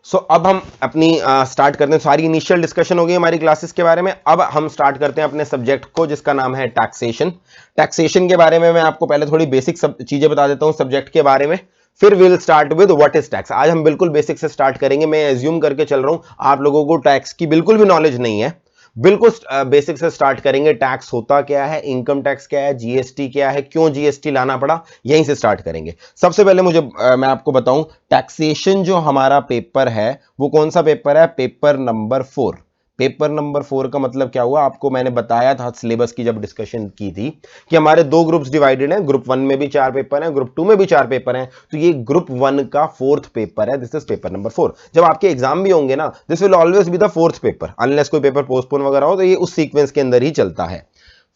अब हम अपनी स्टार्ट करते हैं। सारी इनिशियल डिस्कशन हो गई हमारी क्लासेस के बारे में। अब हम स्टार्ट करते हैं अपने सब्जेक्ट को जिसका नाम है टैक्सेशन। टैक्सेशन के बारे में मैं आपको पहले थोड़ी बेसिक सब चीजें बता देता हूं सब्जेक्ट के बारे में, फिर will start with what is tax. आज हम बिल्कुल बेसिक से स्टार्ट करेंगे। मैं एज्यूम करके चल रहा हूं आप लोगों को टैक्स की बिल्कुल भी नॉलेज नहीं है, बिल्कुल बेसिक से स्टार्ट करेंगे। टैक्स होता क्या है, इनकम टैक्स क्या है, जीएसटी क्या है, क्यों जीएसटी लाना पड़ा, यहीं से स्टार्ट करेंगे। सबसे पहले मैं आपको बताऊं, टैक्सेशन जो हमारा पेपर है वो कौन सा पेपर है, पेपर नंबर 4। पेपर नंबर 4 का मतलब क्या हुआ, आपको मैंने बताया था सिलेबस की जब डिस्कशन की थी कि हमारे दो ग्रुप्स डिवाइडेड हैं। ग्रुप 1 में भी 4 पेपर हैं, ग्रुप 2 में भी 4 पेपर हैं। तो ये ग्रुप 1 का 4th पेपर है। This is paper number 4। जब आपके एग्जाम भी होंगे ना, this will always be the 4th paper, unless कोई पेपर पोस्टपोन वगैरह हो, तो ये उस सीक्वेंस के अंदर ही चलता है।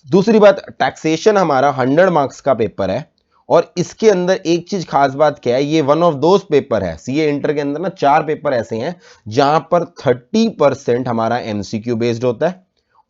दूसरी बात, टैक्सेशन हमारा 100 मार्क्स का पेपर है और इसके अंदर एक चीज खास बात क्या है, ये वन ऑफ दोज पेपर है। सीए इंटर के अंदर ना 4 पेपर ऐसे हैं जहां पर 30% हमारा एमसीक्यू बेस्ड होता है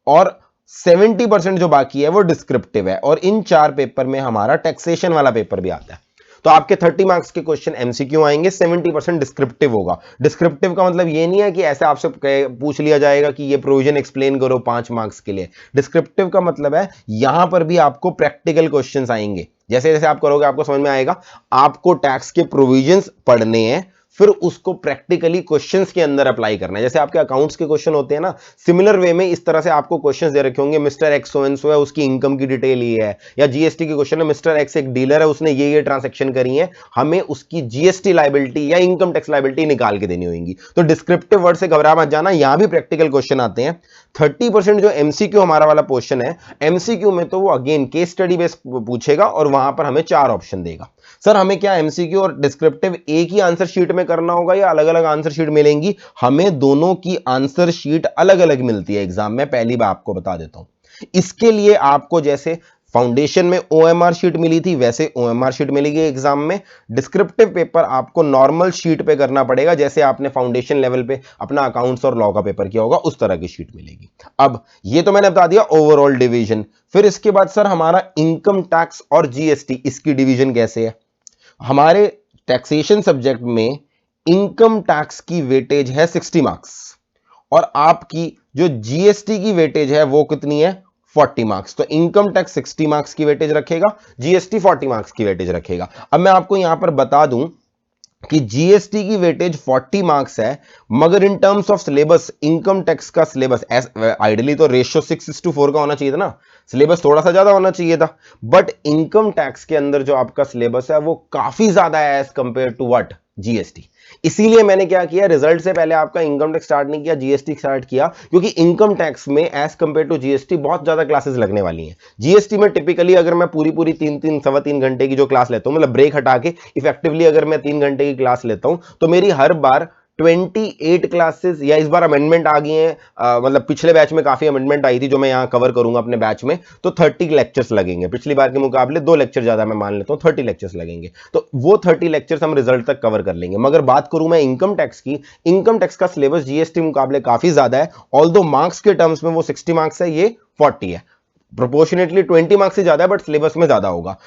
और 70% जो बाकी है वो डिस्क्रिप्टिव है। और इन 4 पेपर में हमारा टैक्सेशन वाला पेपर भी आता है। तो आपके 30 मार्क्स के क्वेश्चन एमसीक्यू आएंगे, 70% डिस्क्रिप्टिव होगा। डिस्क्रिप्टिव का मतलब ये नहीं है कि ऐसे आपसे पूछ लिया जाएगा कि ये प्रोविजन एक्सप्लेन करो 5 मार्क्स के लिए। डिस्क्रिप्टिव का मतलब है यहां पर भी आपको प्रैक्टिकल क्वेश्चंस आएंगे। जैसे जैसे आप करोगे आपको समझ में आएगा। आपको टैक्स के प्रोविजंस पढ़ने हैं, फिर उसको प्रैक्टिकली क्वेश्चंस के अंदर अप्लाई करना है। जैसे आपके अकाउंट्स के क्वेश्चन होते हैं ना, सिमिलर वे में इस तरह से आपको क्वेश्चंस दे रखे होंगे, mister x so and so है, उसकी इनकम की डिटेल ये है। या जीएसटी के क्वेश्चन है, मिस्टर एक्स एक डीलर है, उसने ये ट्रांजैक्शन करी है, हमें उसकी जीएसटी लायबिलिटी या इनकम टैक्स लायबिलिटी निकाल के देनी होगी। तो डिस्क्रिप्टिव वर्ड से घबरा मत जाना, यहां भी प्रैक्टिकल क्वेश्चन आते हैं। 30% जो एमसीक्यू हमारा वाला क्वेश्चन है, एमसीक्यू में तो वो अगेन केस स्टडी बेस्ड पूछेगा और वहां पर हमें 4 ऑप्शन देगा। सर हमें क्या एमसीक्यू और डिस्क्रिप्टिव एक ही आंसर शीट में करना होगा या अलग अलग आंसर शीट मिलेंगी? हमें दोनों की आंसर शीट अलग अलग मिलती है एग्जाम में, पहली बार आपको बता देता हूं। इसके लिए आपको जैसे फाउंडेशन में ओएमआर शीट मिली थी, वैसे ओएमआर शीट मिलेगी एग्जाम में। डिस्क्रिप्टिव पेपर आपको नॉर्मल शीट पे करना पड़ेगा, जैसे आपने फाउंडेशन लेवल पे अपना अकाउंट्स और लॉ का पेपर किया होगा, उस तरह की शीट मिलेगी। अब ये तो मैंने बता दिया ओवरऑल डिवीजन। फिर इसके बाद सर हमारा इनकम टैक्स और जीएसटी, इसकी डिवीजन कैसे है? हमारे टैक्सेशन सब्जेक्ट में इनकम टैक्स की वेटेज है 60 मार्क्स और आपकी जो जीएसटी की वेटेज है वो कितनी है, 40 मार्क्स। तो इनकम टैक्स 60 मार्क्स की वेटेज रखेगा, जीएसटी 40 मार्क्स की वेटेज रखेगा। अब मैं आपको यहां पर बता दूं कि जीएसटी की वेटेज 40 मार्क्स है, मगर इन terms of syllabus income tax का सिलेबस आइडियली तो रेशियो 6:4 का होना चाहिए था ना, सिलेबस थोड़ा सा ज्यादा होना चाहिए था। बट इनकम टैक्स के अंदर जो आपका सिलेबस है वो काफी ज्यादा है as compared to what, GST. इसीलिए मैंने क्या किया, रिजल्ट से पहले आपका इनकम टैक्स स्टार्ट नहीं किया, जीएसटी स्टार्ट किया, क्योंकि इनकम टैक्स में एज कंपेयर टू जीएसटी बहुत ज्यादा क्लासेस लगने वाली हैं। जीएसटी में टिपिकली अगर मैं पूरी पूरी 3-3 घंटे की जो क्लास लेता हूं, मतलब ब्रेक हटा के इफेक्टिवली अगर मैं 3 घंटे की क्लास लेता हूं, तो मेरी हर बार 28 क्लासेस, या इस बार अमेंडमेंट आ गई हैं, मतलब पिछले बैच में काफी अमेंडमेंट आई थी जो मैं यहां कवर करूंगा अपने बैच में, तो 30 लेक्चर्स लगेंगे। पिछली बार के मुकाबले 2 लेक्चर ज्यादा मैं मान लेता हूं, 30 लेक्चर्स लगेंगे। तो वो 30 लेक्चर्स हम रिजल्ट तक कवर कर लेंगे। मगर बात करूं मैं इनकम टैक्स की, इनकम टैक्स का सिलेबस जीएसटी मुकाबले काफी ज्यादा है। ऑल्दो मार्क्स के टर्म्स में वो 60 मार्क्स है, ये 40 है, प्रोपोर्शनेटली 20 मार्क्स से ज्यादा है, बट सिलेबस में ज्यादा होगा।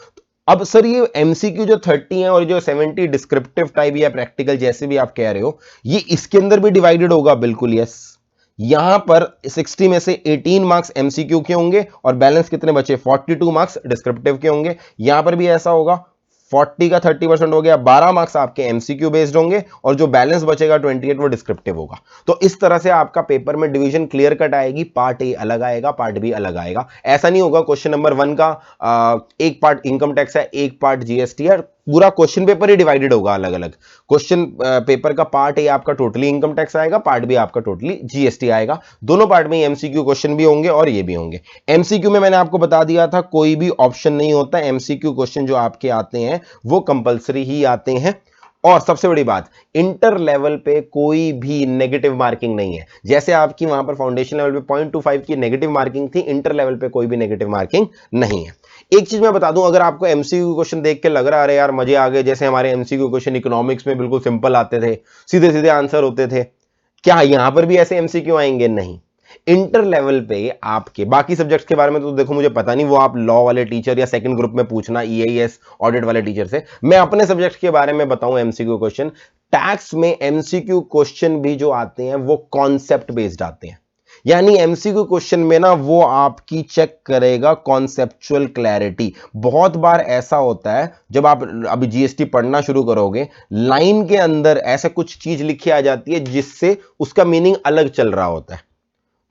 अब सर ये एमसीक्यू जो 30 है और जो 70 डिस्क्रिप्टिव टाइप या प्रैक्टिकल जैसे भी आप कह रहे हो, ये इसके अंदर भी डिवाइडेड होगा? बिल्कुल यस। यहां पर 60 में से 18 मार्क्स एमसीक्यू के होंगे और बैलेंस कितने बचे, 42 मार्क्स डिस्क्रिप्टिव के होंगे। यहां पर भी ऐसा होगा, 40 का 30% हो गया, 12 मार्क्स आपके एमसीक्यू बेस्ड होंगे और जो बैलेंस बचेगा 28 वो डिस्क्रिप्टिव होगा। तो इस तरह से आपका पेपर में डिवीजन क्लियर कट आएगी, पार्ट ए अलग आएगा, पार्ट बी अलग आएगा। ऐसा नहीं होगा क्वेश्चन नंबर 1 का एक पार्ट इनकम टैक्स है, एक पार्ट जीएसटी है, पूरा क्वेश्चन पेपर ही डिवाइडेड होगा अलग अलग। क्वेश्चन पेपर का पार्ट ए आपका टोटली इनकम टैक्स आएगा, पार्ट बी आपका टोटली जीएसटी आएगा। दोनों पार्ट में एमसीक्यू क्वेश्चन भी होंगे और ये भी होंगे। एमसीक्यू में मैंने आपको बता दिया था कोई भी ऑप्शन नहीं होता, एमसीक्यू क्वेश्चन जो आपके आते हैं वो कंपलसरी ही आते हैं। और सबसे बड़ी बात, इंटर लेवल पे कोई भी नेगेटिव मार्किंग नहीं है। जैसे आपकी वहां पर फाउंडेशन लेवल पे 0.25 की नेगेटिव मार्किंग थी, इंटर लेवल पे कोई भी नेगेटिव मार्किंग नहीं है। एक चीज मैं बता दूं, अगर आपको एमसीक्यू क्वेश्चन देख के लग रहा है अरे यार मजे आ गए, जैसे हमारे एमसीक्यू क्वेश्चन इकोनॉमिक्स में बिल्कुल सिंपल आते थे, सीधे सीधे आंसर होते थे, क्या यहां पर भी ऐसे एमसीक्यू आएंगे? नहीं। इंटर लेवल पे आपके बाकी सब्जेक्ट्स के बारे में तो देखो मुझे पता नहीं, वो आप लॉ वाले टीचर या सेकंड ग्रुप में पूछना ईएएस ऑडिट वाले टीचर से। मैं अपने सब्जेक्ट के बारे में बताऊं एमसीक्यू क्वेश्चन, टैक्स में एमसीक्यू क्वेश्चन भी जो आते हैं वो कॉन्सेप्ट बेस्ड आते हैं, यानी एमसीक्यू क्वेश्चन में ना वो आपकी चेक करेगा कॉन्सेप्चुअल क्लैरिटी। बहुत बार ऐसा होता है जब आप अभी जीएसटी पढ़ना शुरू करोगे, लाइन के अंदर ऐसा कुछ चीज लिखी आ जाती है जिससे उसका मीनिंग अलग चल रहा होता है,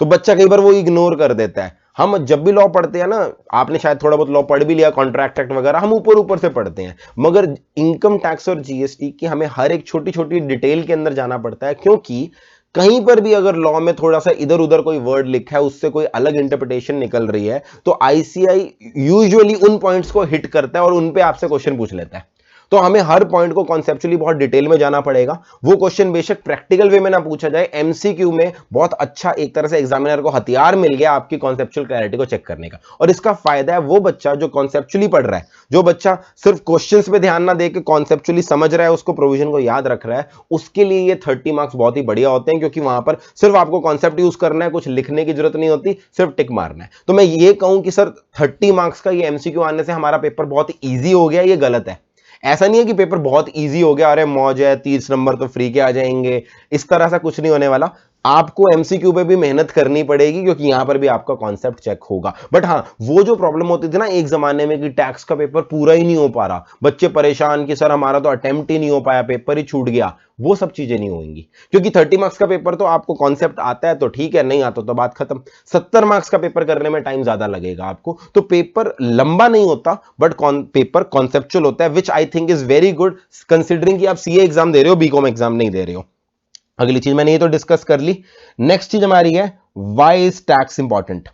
तो बच्चा कई बार वो इग्नोर कर देता है। हम जब भी लॉ पढ़ते हैं ना, आपने शायद थोड़ा बहुत लॉ पढ़ भी लिया, कॉन्ट्रैक्ट एक्ट वगैरह, हम ऊपर ऊपर से पढ़ते हैं, मगर इनकम टैक्स और जीएसटी की हमें हर एक छोटी छोटी डिटेल के अंदर जाना पड़ता है, क्योंकि कहीं पर भी अगर लॉ में थोड़ा सा इधर उधर कोई वर्ड लिखा है, उससे कोई अलग इंटरप्रिटेशन निकल रही है, तो आईसीआई यूजुअली उन पॉइंट्स को हिट करता है और उन पे आपसे क्वेश्चन पूछ लेता है। तो हमें हर पॉइंट को कॉन्सेप्चुअली बहुत डिटेल में जाना पड़ेगा। वो क्वेश्चन बेशक प्रैक्टिकल वे में ना पूछा जाए, एमसीक्यू में बहुत अच्छा एक तरह से एग्जामिनर को हथियार मिल गया आपकी कॉन्सेप्चुअल क्लैरिटी को चेक करने का। और इसका फायदा है वो बच्चा जो कॉन्सेप्चुअली पढ़ रहा है, जो बच्चा सिर्फ क्वेश्चंस पे ध्यान ना देके कॉन्सेप्चुअली समझ रहा है, उसको प्रोविजन को याद रख रहा है, उसके लिए ये 30 मार्क्स बहुत ही बढ़िया होते हैं, क्योंकि वहां पर सिर्फ आपको कॉन्सेप्ट यूज करना है, कुछ लिखने की जरूरत नहीं होती, सिर्फ टिक मारना है। तो मैं ये कहूं कि सर 30 मार्क्स का ये एमसीक्यू आने से हमारा पेपर बहुत ईजी हो गया, ये गलत है। ऐसा नहीं है कि पेपर बहुत इजी हो गया, अरे मौज है 30 नंबर तो फ्री के आ जाएंगे, इस तरह से कुछ नहीं होने वाला। आपको एमसीक्यू पे भी मेहनत करनी पड़ेगी, क्योंकि यहां पर भी आपका कॉन्सेप्ट चेक होगा। बट हाँ, वो जो प्रॉब्लम होती थी ना एक जमाने में कि टैक्स का पेपर पूरा ही नहीं हो पा रहा, बच्चे परेशान कि सर हमारा तो अटेम्प्ट ही नहीं हो पाया, पेपर ही छूट गया, वो सब चीजें नहीं होंगी। क्योंकि 30 मार्क्स का पेपर तो आपको कॉन्सेप्ट आता है तो ठीक है, नहीं आता तो बात खत्म। 70 मार्क्स का पेपर करने में टाइम ज्यादा लगेगा आपको, तो पेपर लंबा नहीं होता, बट पेपर कॉन्सेप्चुअल होता है, which I think is very good, considering कि आप सीए एग्जाम दे रहे हो, बीकॉम एग्जाम नहीं दे रहे हो। अगली चीज मैंने ये तो डिस्कस कर ली। नेक्स्ट चीज हमारी है, व्हाई इज टैक्स इंपॉर्टेंट।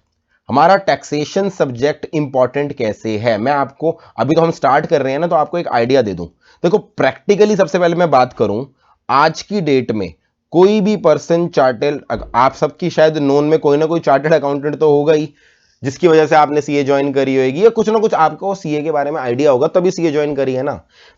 हमारा टैक्सेशन सब्जेक्ट इंपॉर्टेंट कैसे है, मैं आपको अभी तो हम स्टार्ट कर रहे हैं ना, तो आपको एक आइडिया दे दूं। देखो प्रैक्टिकली सबसे पहले मैं बात करूं, आज की डेट में कोई भी पर्सन चार्टेड, आप सबकी शायद नोन में कोई ना कोई चार्टेड अकाउंटेंट तो होगा ही, जिसकी वजह से आपने सीए ज्वाइन करी होगी, या कुछ ना कुछ आपको सीए के बारे में आइडिया होगा तभी सीए ज्वाइन करी है ना।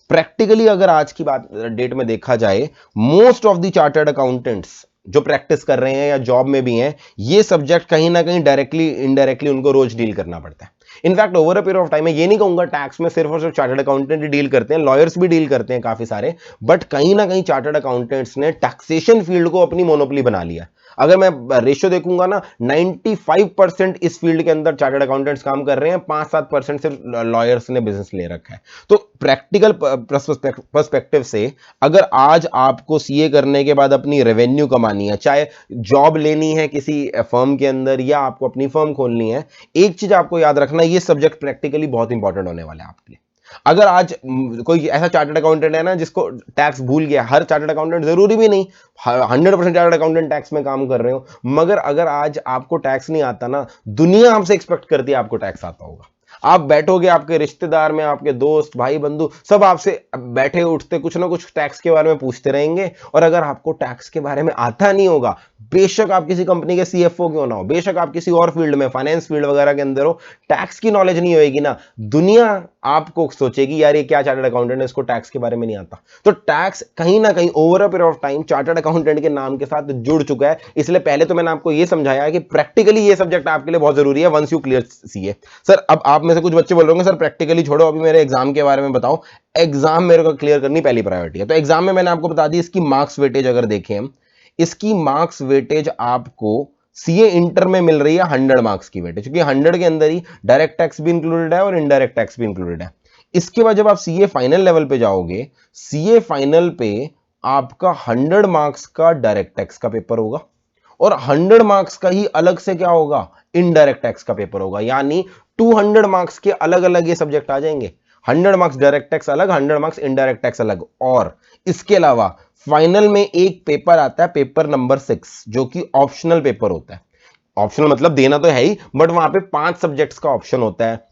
प्रैक्टिकली अगर आज की बात डेट में देखा जाए, most of the chartered accountants जो प्रैक्टिस कर रहे हैं या जॉब में भी हैं, ये सब्जेक्ट कहीं ना कहीं डायरेक्टली इनडायरेक्टली उनको रोज डील करना पड़ता है। In fact over a period of time, मैं ये नहीं कहूंगा टैक्स में सिर्फ और सिर्फ चार्टर्ड अकाउंटेंट ही डील करते हैं, लॉयर्स भी डील करते हैं काफी सारे, बट कहीं ना कहीं चार्टर्ड अकाउंटेंट्स ने टैक्सेशन फील्ड को अपनी मोनोपोली बना लिया। अगर मैं रेशियो देखूंगा ना, 95% इस फील्ड के अंदर चार्टर्ड अकाउंटेंट्स काम कर रहे हैं, 5-7% सिर्फ लॉयर्स ने बिजनेस ले रखा है। तो प्रैक्टिकल पर्सपेक्टिव से अगर आज आपको सीए करने के बाद अपनी रेवेन्यू कमानी है, चाहे जॉब लेनी है किसी फर्म के अंदर या आपको अपनी फर्म खोलनी है, एक चीज आपको याद रखना, ये सब्जेक्ट प्रैक्टिकली बहुत इंपॉर्टेंट होने वाला है आपके लिए। अगर आज कोई ऐसा चार्टर्ड अकाउंटेंट है ना जिसको टैक्स भूल गया, हर चार्टर्ड अकाउंटेंट जरूरी भी नहीं 100% चार्टर्ड अकाउंटेंट टैक्स में काम कर रहे हो, मगर अगर आज आपको टैक्स नहीं आता ना, दुनिया आपसे एक्सपेक्ट करती है आपको टैक्स आता होगा। आप बैठोगे, आपके रिश्तेदार में आपके दोस्त भाई बंधु सब आपसे बैठे उठते कुछ ना कुछ टैक्स के बारे में पूछते रहेंगे, और अगर आपको टैक्स के बारे में आता नहीं होगा, बेशक आप किसी कंपनी के सीएफओ क्यों ना हो, बेशक आप किसी और फील्ड में फाइनेंस फील्ड वगैरह के अंदर हो, टैक्स की नॉलेज नहीं होगी ना, दुनिया आपको सोचेगी यार ये क्या चार्टर्ड अकाउंटेंट है, इसको टैक्स के बारे में नहीं आता। तो टैक्स कहीं ना कहीं over a period of time chartered accountant के नाम के साथ जुड़ चुका है। इसलिए पहले तो मैंने आपको ये समझाया है कि प्रैक्टिकली ये सब्जेक्ट आपके लिए बहुत जरूरी है once you clear CA. Sir अब आप में से कुछ बच्चे बोल रहे होंगे सर प्रैक्टिकली छोड़ो, अभी मेरे एग्जाम के बारे में बताओ। एग्जाम मेरे को क्लियर करनी पहली प्रायोरिटी है। तो एग्जाम में मैंने आपको बता दी इसकी मार्क्स वेटेज, अगर देखें हम इसकी मार्क्स वेटेज आपको सीए इंटर में मिल रही है 100 मार्क्स की वेटेज, क्योंकि 100 के अंदर ही डायरेक्ट टैक्स भी इंक्लूडेड है और इनडायरेक्ट टैक्स भी इंक्लूडेड है। इसके बाद जब आप सीए फाइनल लेवल पे जाओगे, सीए फाइनल पे आपका 100 मार्क्स का डायरेक्ट टैक्स का पेपर होगा और 100 मार्क्स का ही अलग से क्या होगा, इनडायरेक्ट टैक्स का पेपर होगा। यानी 200 मार्क्स के अलग अलग ये सब्जेक्ट आ जाएंगे, 100 मार्क्स डायरेक्ट टैक्स अलग, 100 मार्क्स इनडायरेक्ट टैक्स अलग। और इसके अलावा फाइनल में एक पेपर आता है, पेपर नंबर 6, जो कि ऑप्शनल पेपर होता है। ऑप्शनल मतलब देना तो है ही, बट वहां पे 5 सब्जेक्ट्स का ऑप्शन होता है।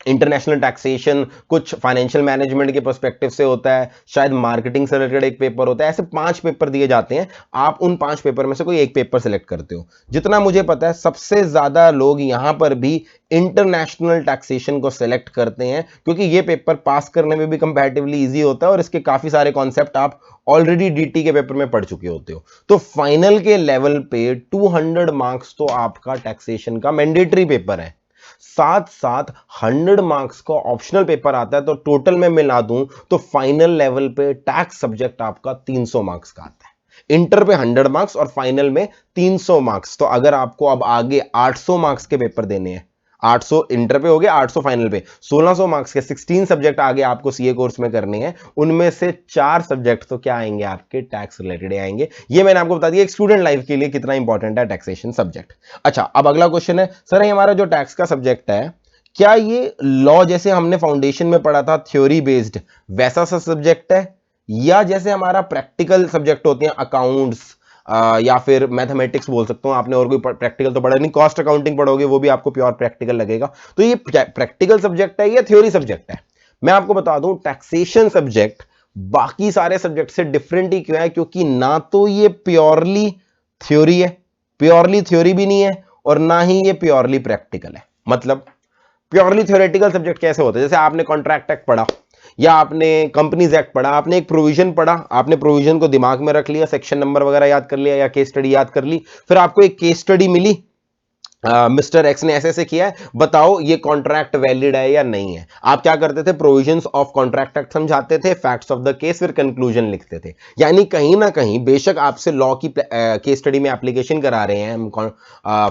इंटरनेशनल टैक्सेशन, कुछ फाइनेंशियल मैनेजमेंट के पर्सपेक्टिव से होता है, शायद मार्केटिंग से रिलेटेड एक पेपर होता है। ऐसे 5 पेपर दिए जाते हैं, आप उन 5 पेपर में से कोई एक पेपर सेलेक्ट करते हो। जितना मुझे पता है सबसे ज्यादा लोग यहां पर भी इंटरनेशनल टैक्सेशन को सेलेक्ट करते हैं, क्योंकि ये पेपर पास करने में भी कंपैरेटिवली इजी होता है और इसके काफी सारे कॉन्सेप्ट आप ऑलरेडी डीटी के पेपर में पढ़ चुके होते हो। तो फाइनल के लेवल पे 200 मार्क्स तो आपका टैक्सेशन का मैंडेटरी पेपर है। साथ साथ 100 मार्क्स का ऑप्शनल पेपर आता है, तो टोटल में मिला दूं तो फाइनल लेवल पे टैक्स सब्जेक्ट आपका 300 मार्क्स का आता है। इंटर पे 100 मार्क्स और फाइनल में 300 मार्क्स। तो अगर आपको अब आगे 800 मार्क्स के पेपर देने हैं, 800 इंटर पे हो गए, 800 फाइनल पे, 1600 मार्क्स के 16 सब्जेक्ट आगे आपको सीए कोर्स में करने हैं, उनमें से 4 सब्जेक्ट तो क्या आएंगे, आपके टैक्स रिलेटेड आएंगे। ये मैंने आपको बता दिया एक स्टूडेंट लाइफ के लिए कितना इंपॉर्टेंट है टैक्सेशन सब्जेक्ट। अच्छा, अब अगला क्वेश्चन है, सर हमारा जो टैक्स का सब्जेक्ट है, क्या ये लॉ जैसे हमने फाउंडेशन में पढ़ा था थ्योरी बेस्ड वैसा सा सब्जेक्ट है, या जैसे हमारा प्रैक्टिकल सब्जेक्ट होते हैं अकाउंट्स या फिर मैथमेटिक्स बोल सकता हूं, आपने और कोई प्रैक्टिकल तो पढ़ा नहीं, कॉस्ट अकाउंटिंग पढ़ोगे वो भी आपको प्योर प्रैक्टिकल लगेगा। तो ये प्रैक्टिकल सब्जेक्ट है या थ्योरी सब्जेक्ट है? मैं आपको बता दूं, टैक्सेशन सब्जेक्ट बाकी सारे सब्जेक्ट से डिफरेंट ही क्यों है, क्योंकि ना तो ये प्योरली थ्योरी है, प्योरली थ्योरी भी नहीं है, और ना ही ये प्योरली प्रैक्टिकल है। मतलब प्योरली थ्योरेटिकल सब्जेक्ट कैसे होते हैं, जैसे आपने कॉन्ट्रैक्ट एक्ट पढ़ा या आपने कंपनीज एक्ट पढ़ा, आपने एक प्रोविजन पढ़ा, आपने प्रोविजन को दिमाग में रख लिया, सेक्शन नंबर वगैरह याद कर लिया या केस स्टडी याद कर ली, फिर आपको एक केस स्टडी मिली, मिस्टर एक्स ने ऐसे ऐसे किया है, बताओ ये कॉन्ट्रैक्ट वैलिड है या नहीं है। आप क्या करते थे, प्रोविजंस ऑफ कॉन्ट्रैक्ट एक्ट समझाते थे, फैक्ट्स ऑफ द केस, फिर कंक्लूजन लिखते थे। यानी कहीं ना कहीं बेशक आपसे लॉ की केस स्टडी में एप्लीकेशन करा रहे हैं हम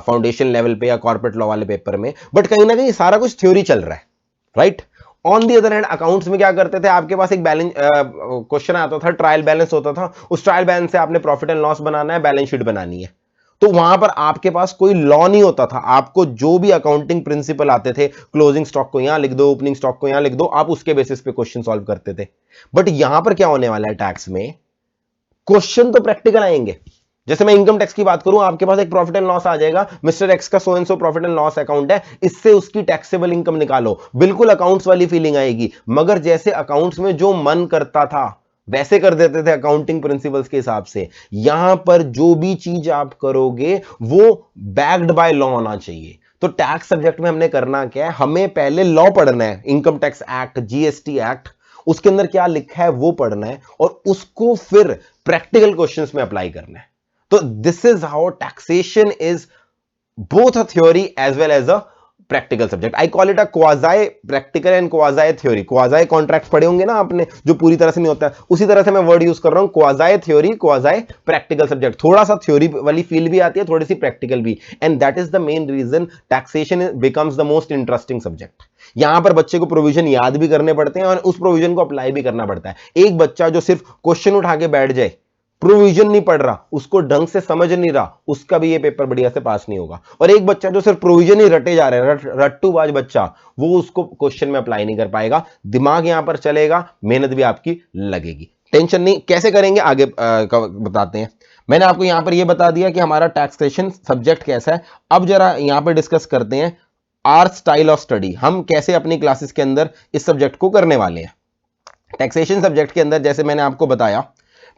फाउंडेशन लेवल पे या कॉर्पोरेट लॉ वाले पेपर में, बट कहीं ना कहीं सारा कुछ थ्योरी चल रहा है, right. On the other hand accounts में क्या करते थे, आपके पास एक बैलेंस क्वेश्चन आता था, ट्रायल बैलेंस होता था, उस ट्रायल बैलेंस से आपने प्रॉफिट एंड लॉस बनाना है, बैलेंस शीट बनानी है। तो वहां पर आपके पास कोई लॉ नहीं होता था, आपको जो भी अकाउंटिंग प्रिंसिपल आते थे, क्लोजिंग स्टॉक को यहां लिख दो, ओपनिंग स्टॉक को यहां लिख दो, आप उसके बेसिस पे क्वेश्चन सॉल्व करते थे। बट यहां पर क्या होने वाला है, टैक्स में क्वेश्चन तो प्रैक्टिकल आएंगे। जैसे मैं इनकम टैक्स की बात करूं, आपके पास एक प्रॉफिट एंड लॉस आ जाएगा, मिस्टर एक्स का so and so profit and loss account है, इससे उसकी टैक्सेबल इनकम निकालो, बिल्कुल अकाउंट्स वाली फीलिंग आएगी। मगर जैसे अकाउंट्स में जो मन करता था वैसे कर देते थे अकाउंटिंग प्रिंसिपल्स के हिसाब से, यहां पर जो भी चीज आप करोगे वो बैक्ड बाय लॉ होना चाहिए। तो टैक्स सब्जेक्ट में हमने करना क्या है, हमें पहले लॉ पढ़ना है, income tax act, GST act, उसके अंदर क्या लिखा है वो पढ़ना है, और उसको फिर प्रैक्टिकल क्वेश्चंस में अप्लाई करना है। तो this is how taxation is both a theory as well as a practical subject. I call it a quasi practical and quasi theory. quasi contract पढ़े होंगे ना आपने, जो पूरी तरह से नहीं होता है, उसी तरह से मैं वर्ड यूज कर रहा हूं, quasi theory, quasi practical subject। थोड़ा सा थ्योरी वाली फील भी आती है, थोड़ी सी प्रैक्टिकल भी, and that is the main reason taxation becomes the most interesting subject. यहां पर बच्चे को प्रोविजन याद भी करने पड़ते हैं और उस प्रोविजन को अप्लाई भी करना पड़ता है। एक बच्चा जो सिर्फ क्वेश्चन उठा के बैठ जाए, प्रोविजन नहीं पढ़ रहा, उसको ढंग से समझ नहीं रहा, उसका भी ये पेपर बढ़िया से पास नहीं होगा। और एक बच्चा जो सिर्फ प्रोविजन ही रटे जा रहा है, रट्टूबाज बच्चा, वो उसको क्वेश्चन में अप्लाई नहीं कर पाएगा। दिमाग यहां पर चलेगा, मेहनत भी आपकी लगेगी। टेंशन नहीं, कैसे करेंगे आगे बताते हैं। मैंने आपको यहां पर यह बता दिया कि हमारा टैक्सेशन सब्जेक्ट कैसा है। अब जरा यहां पर डिस्कस करते हैं आवर स्टाइल ऑफ स्टडी, हम कैसे अपनी क्लासेस के अंदर इस सब्जेक्ट को करने वाले हैं। टैक्सेशन सब्जेक्ट के अंदर जैसे मैंने आपको बताया,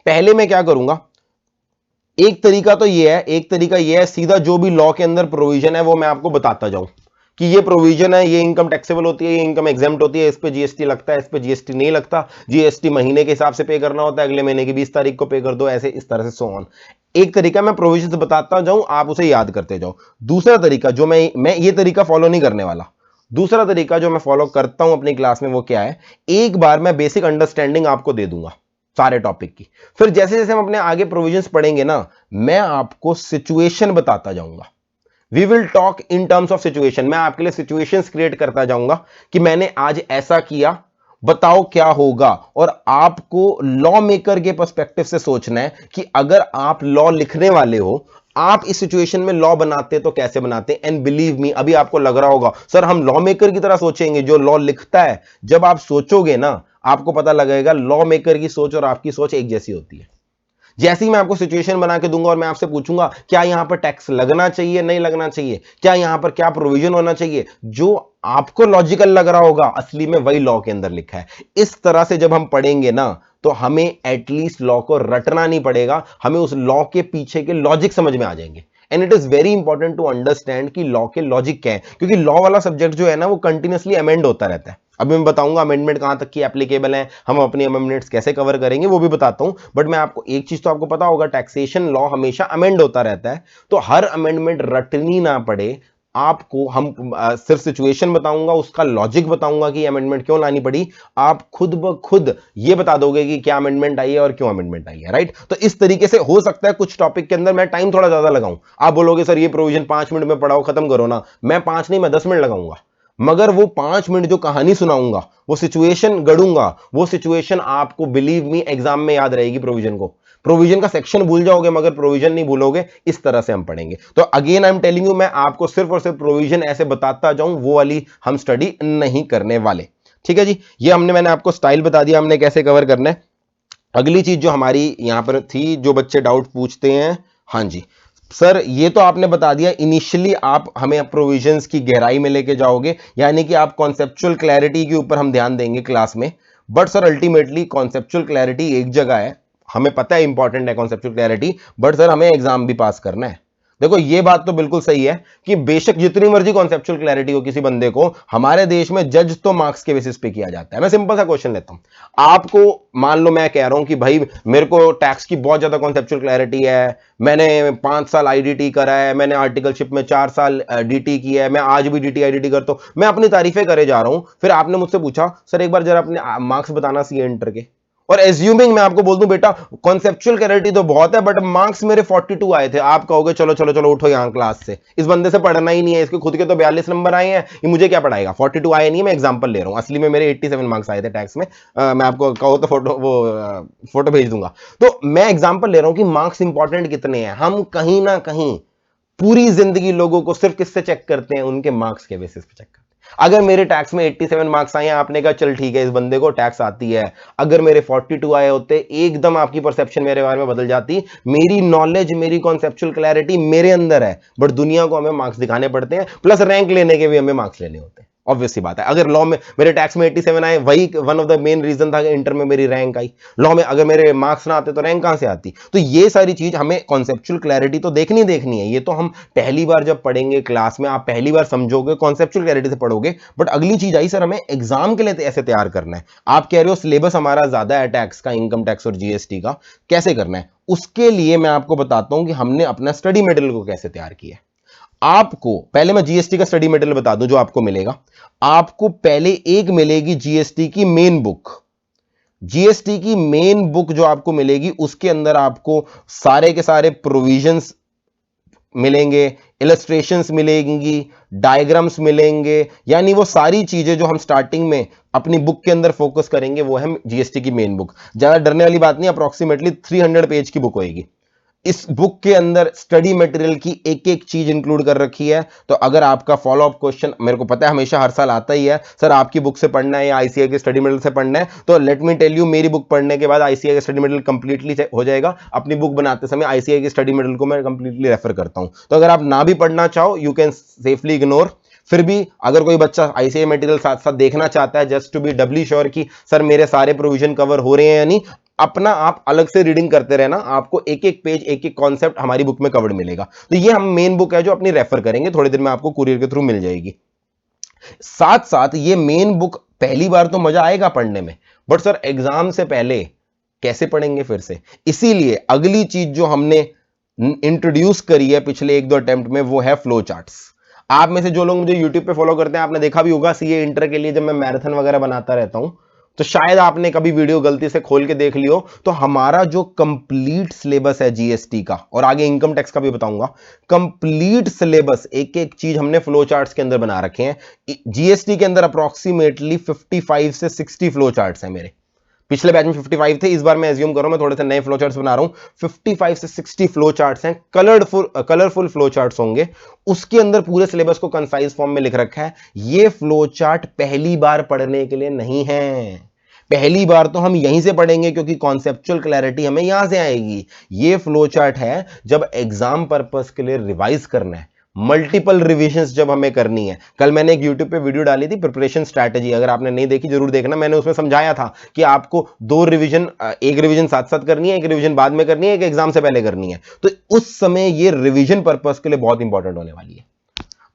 पहले मैं क्या करूंगा, एक तरीका तो ये है, एक तरीका ये है सीधा जो भी लॉ के अंदर प्रोविजन है वो मैं आपको बताता जाऊं कि ये प्रोविजन है, ये इनकम टैक्सेबल होती है, ये इनकम एग्जेम्प्ट होती है, इस पे जीएसटी लगता है, इस पे जीएसटी नहीं लगता, जीएसटी महीने के हिसाब से पे करना होता है, अगले महीने की 20 तारीख को पे कर दो, ऐसे इस तरह से सो ऑन। एक तरीका मैं प्रोविजन बताता जाऊं, आप उसे याद करते जाओ। दूसरा तरीका जो मैं ये तरीका फॉलो नहीं करने वाला, दूसरा तरीका जो मैं फॉलो करता हूं अपनी क्लास में वो क्या है, एक बार मैं बेसिक अंडरस्टैंडिंग आपको दे दूंगा सारे टॉपिक की, फिर जैसे जैसे हम अपने आगे प्रोविजंस पढ़ेंगे ना, मैं आपको सिचुएशन बताता जाऊंगा। We will talk in terms of situation, मैं आपके लिए सिचुएशंस क्रिएट करता जाऊंगा कि मैंने आज ऐसा किया, बताओ क्या होगा। और आपको लॉ मेकर के पर्सपेक्टिव से सोचना है कि अगर आप लॉ लिखने वाले हो, आप इस सिचुएशन में लॉ बनाते तो कैसे बनाते। एंड बिलीव मी, अभी आपको लग रहा होगा सर हम लॉ मेकर की तरह सोचेंगे जो लॉ लिखता है। जब आप सोचोगे ना, आपको पता लगेगा लॉ मेकर की सोच और आपकी सोच एक जैसी होती है। जैसे ही मैं आपको सिचुएशन बना के दूंगा और मैं आपसे पूछूंगा क्या यहां पर टैक्स लगना चाहिए, नहीं लगना चाहिए, क्या यहां पर क्या प्रोविजन होना चाहिए, जो आपको लॉजिकल लग रहा होगा असली में वही लॉ के अंदर लिखा है। इस तरह से जब हम पढ़ेंगे ना, तो हमें एटलीस्ट लॉ को रटना नहीं पड़ेगा, हमें उस लॉ के पीछे के लॉजिक समझ में आ जाएंगे। And it is very important to understand कि लॉ के लॉजिक क्या है, क्योंकि लॉ वाला सब्जेक्ट जो है ना वो कंटिन्यूअसली अमेंड होता रहता है। अभी मैं बताऊंगा अमेंडमेंट कहां तक की एप्लीकेबल है, हम अपनी अमेंडमेंट्स कैसे कवर करेंगे वो भी बताता हूं। बट मैं आपको एक चीज तो आपको पता होगा, टैक्सेशन लॉ हमेशा अमेंड होता रहता है, तो हर अमेंडमेंट रटनी ना पड़े, आपको हम सिर्फ सिचुएशन बताऊंगा, उसका लॉजिक बताऊंगा कि अमेंडमेंट क्यों लानी पड़ी, आप खुद ब खुद ये बता दोगे कि क्या अमेंडमेंट आई है और क्यों अमेंडमेंट आई है, राइट। तो इस तरीके से हो सकता है कुछ टॉपिक के अंदर मैं टाइम थोड़ा ज्यादा लगाऊं, आप बोलोगे सर ये प्रोविजन 5 मिनट में पढ़ाओ खत्म करो ना, मैं 5 नहीं मैं 10 मिनट लगाऊंगा, मगर वो 5 मिनट जो कहानी सुनाऊंगा, वो सिचुएशन गढ़ूंगा, वो सिचुएशन आपको बिलीव मी एग्जाम में याद रहेगी। प्रोविजन को, प्रोविजन का सेक्शन भूल जाओगे मगर प्रोविजन नहीं भूलोगे। इस तरह से हम पढ़ेंगे। तो again I am telling you, मैं आपको सिर्फ और सिर्फ प्रोविजन ऐसे बताता जाऊं, वो वाली हम स्टडी नहीं करने वाले। ठीक है जी, ये मैंने आपको स्टाइल बता दिया हमने कैसे कवर करना है। अगली चीज जो हमारी यहां पर थी, जो बच्चे डाउट पूछते हैं, हाँ जी सर ये तो आपने बता दिया, इनिशियली आप हमें प्रोविजंस की गहराई में लेके जाओगे, यानी कि आप कॉन्सेप्चुअल क्लैरिटी के ऊपर हम ध्यान देंगे क्लास में। But sir ultimately conceptual clarity एक जगह है, हमें पता है इंपॉर्टेंट है कॉन्सेप्चुअल क्लैरिटी, बट सर हमें एग्जाम भी पास करना है। देखो ये बात तो बिल्कुल सही है कि बेशक जितनी मर्जी कॉन्सेप्चुअल क्लैरिटी हो किसी बंदे को, हमारे देश में जज तो मार्क्स के बेसिस पे किया जाता है। मैं सिंपल सा क्वेश्चन लेता हूं आपको, मान लो मैं कह रहा हूं कि भाई मेरे को टैक्स की बहुत ज्यादा कॉन्सेप्चुअल क्लैरिटी है, मैंने 5 साल आईडीटी करा है, मैंने आर्टिकलशिप में 4 साल डीटी किया है, मैं आज भी डीटी आईडीटी करता हूं, मैं अपनी तारीफें करे जा रहा हूं, फिर आपने मुझसे पूछा सर एक बार जरा अपने मार्क्स बताना सीए इंटर के, और एज्यूमिंग मैं आपको बोल दूं बेटा कॉन्सेप्चुअल क्लैरिटी तो बहुत है बट मार्क्स मेरे 42 आए थे, आप कहोगे चलो चलो चलो उठो यहां क्लास से, इस बंदे से पढ़ना ही नहीं है, इसके खुद के तो 42 नंबर आए हैं, ये मुझे क्या पढ़ाएगा। 42 आए नहीं है, मैं एग्जांपल ले रहा हूं, असली में मेरे 87 मार्क्स आए थे टैक्स में। मैं आपको कहो तो फोटो भेज दूंगा। तो मैं एग्जांपल ले रहा हूं कि मार्क्स इंपॉर्टेंट कितने हैं। हम कहीं ना कहीं पूरी जिंदगी लोगों को सिर्फ किससे चेक करते हैं, उनके मार्क्स के बेसिस पे चेक करते हैं। अगर मेरे टैक्स में 87 मार्क्स आए हैं, आपने कहा चल ठीक है इस बंदे को टैक्स आती है, अगर मेरे 42 आए होते, एकदम आपकी परसेप्शन मेरे बारे में बदल जाती। मेरी नॉलेज, मेरी कॉन्सेप्चुअल क्लैरिटी मेरे अंदर है, बट दुनिया को हमें मार्क्स दिखाने पड़ते हैं, प्लस रैंक लेने के भी हमें मार्क्स लेने होते हैं। ऑब्वियस सी बात है, अगर लॉ में मेरे टैक्स में 87 आए, वही one of the main reason था कि इंटर में मेरी रैंक आई। लॉ में अगर मेरे मार्क्स ना आते तो रैंक कहां से आती। तो ये सारी चीज हमें कॉन्सेप्चुअल क्लैरिटी तो देखनी है। ये तो हम पहली बार जब पढ़ेंगे क्लास में, आप पहली बार समझोगे, कॉन्सेप्चुअल क्लैरिटी से पढ़ोगे। बट अगली चीज आई सर हमें एग्जाम के लिए ऐसे तैयार करना है। आप कह रहे हो सिलेबस हमारा ज्यादा है टैक्स का, इनकम टैक्स और जीएसटी का, कैसे करना है। उसके लिए मैं आपको बताता हूं कि हमने अपना स्टडी मटेरियल को कैसे तैयार किया। आपको पहले मैं जीएसटी का स्टडी मटेरियल बता दूं जो आपको मिलेगा। आपको पहले एक मिलेगी जीएसटी की मेन बुक। जीएसटी की मेन बुक जो आपको मिलेगी, उसके अंदर आपको सारे के सारे प्रोविजंस मिलेंगे, इलस्ट्रेशंस मिलेंगी, डायग्राम्स मिलेंगे, यानी वो सारी चीजें जो हम स्टार्टिंग में अपनी बुक के अंदर फोकस करेंगे वो है जीएसटी की मेन बुक। ज्यादा डरने वाली बात नहीं, अप्रोक्सीमेटली 300 पेज की बुक होगी। इस बुक के अंदर स्टडी मटेरियल की एक एक चीज इंक्लूड कर रखी है। तो अगर आपका फॉलो अप क्वेश्चन, मेरे को पता है हमेशा हर साल आता ही है, सर आपकी बुक से पढ़ना है या आईसीआई के स्टडी मटेरियल से पढ़ना है, तो लेट मी टेल यू, मेरी बुक पढ़ने के बाद आईसीआई का स्टडी मटेरियल कंप्लीटली हो जाएगा। अपनी बुक बनाते समय आईसीआई के स्टडी मटेरियल को मैं कंप्लीटली रेफर करता हूं। तो अगर आप ना भी पढ़ना चाहो, यू कैन सेफली इग्नोर। फिर भी अगर कोई बच्चा आईसीआई मटेरियल साथ साथ देखना चाहता है, just to be doubly sure कि सर मेरे सारे प्रोविजन कवर हो रहे हैं या नहीं, अपना आप अलग से रीडिंग करते रहना, आपको एक एक पेज, एक एक कॉन्सेप्ट हमारी बुक में कवर्ड मिलेगा। तो ये हम मेन बुक है जो अपनी रेफर करेंगे, थोड़ी देर में आपको कुरियर के थ्रू मिल जाएगी। साथ साथ ये मेन बुक पहली बार तो मजा आएगा पढ़ने में, बट सर एग्जाम से पहले कैसे पढ़ेंगे फिर से। इसीलिए अगली चीज जो हमने इंट्रोड्यूस करी है पिछले 1-2 अटेम्प्ट में, वो है फ्लो चार्ट्स। आप में से जो लोग मुझे यूट्यूब पे फॉलो करते हैं, आपने देखा भी होगा सीए इंटर के लिए जब मैं मैराथन वगैरह बनाता रहता हूं, तो शायद आपने कभी वीडियो गलती से खोल के देख लियो। तो हमारा जो कंप्लीट सिलेबस है जीएसटी का, और आगे इनकम टैक्स का भी बताऊंगा, कंप्लीट सिलेबस एक एक चीज हमने फ्लो चार्ट्स के अंदर बना रखे हैं। जीएसटी के अंदर अप्रोक्सीमेटली 55 से 60 फ्लो चार्ट्स हैं मेरे। पिछले बैच में 55 थे, इस बार मैं एज्यूम कर रहा हूं, मैं थोड़े से नए फ्लो चार्ट्स बना रहा हूं। 55 से 60 फ्लो चार्ट्स हैं, कलरफुल फ्लो चार्ट्स होंगे। उसके अंदर पूरे सिलेबस को कंसाइज फॉर्म में लिख रखा है। ये फ्लो चार्ट पहली बार पढ़ने के लिए नहीं है, पहली बार तो हम यहीं से पढ़ेंगे क्योंकि कॉन्सेप्चुअल क्लैरिटी हमें यहां से आएगी। ये फ्लो चार्ट है जब एग्जाम पर्पस के लिए रिवाइज करना है, मल्टीपल रिविजन्स जब हमें करनी है। कल मैंने एक यूट्यूब पे वीडियो डाली थी प्रिपरेशन स्ट्रैटेजी, अगर आपने नहीं देखी जरूर देखना। मैंने उसमें समझाया था कि आपको 2 रिवीजन, एक रिवीजन साथ साथ करनी है, एक रिवीजन बाद में करनी है, एक एग्जाम से पहले करनी है। तो उस समय ये रिवीजन पर्पस के लिए बहुत इंपॉर्टेंट होने वाली है।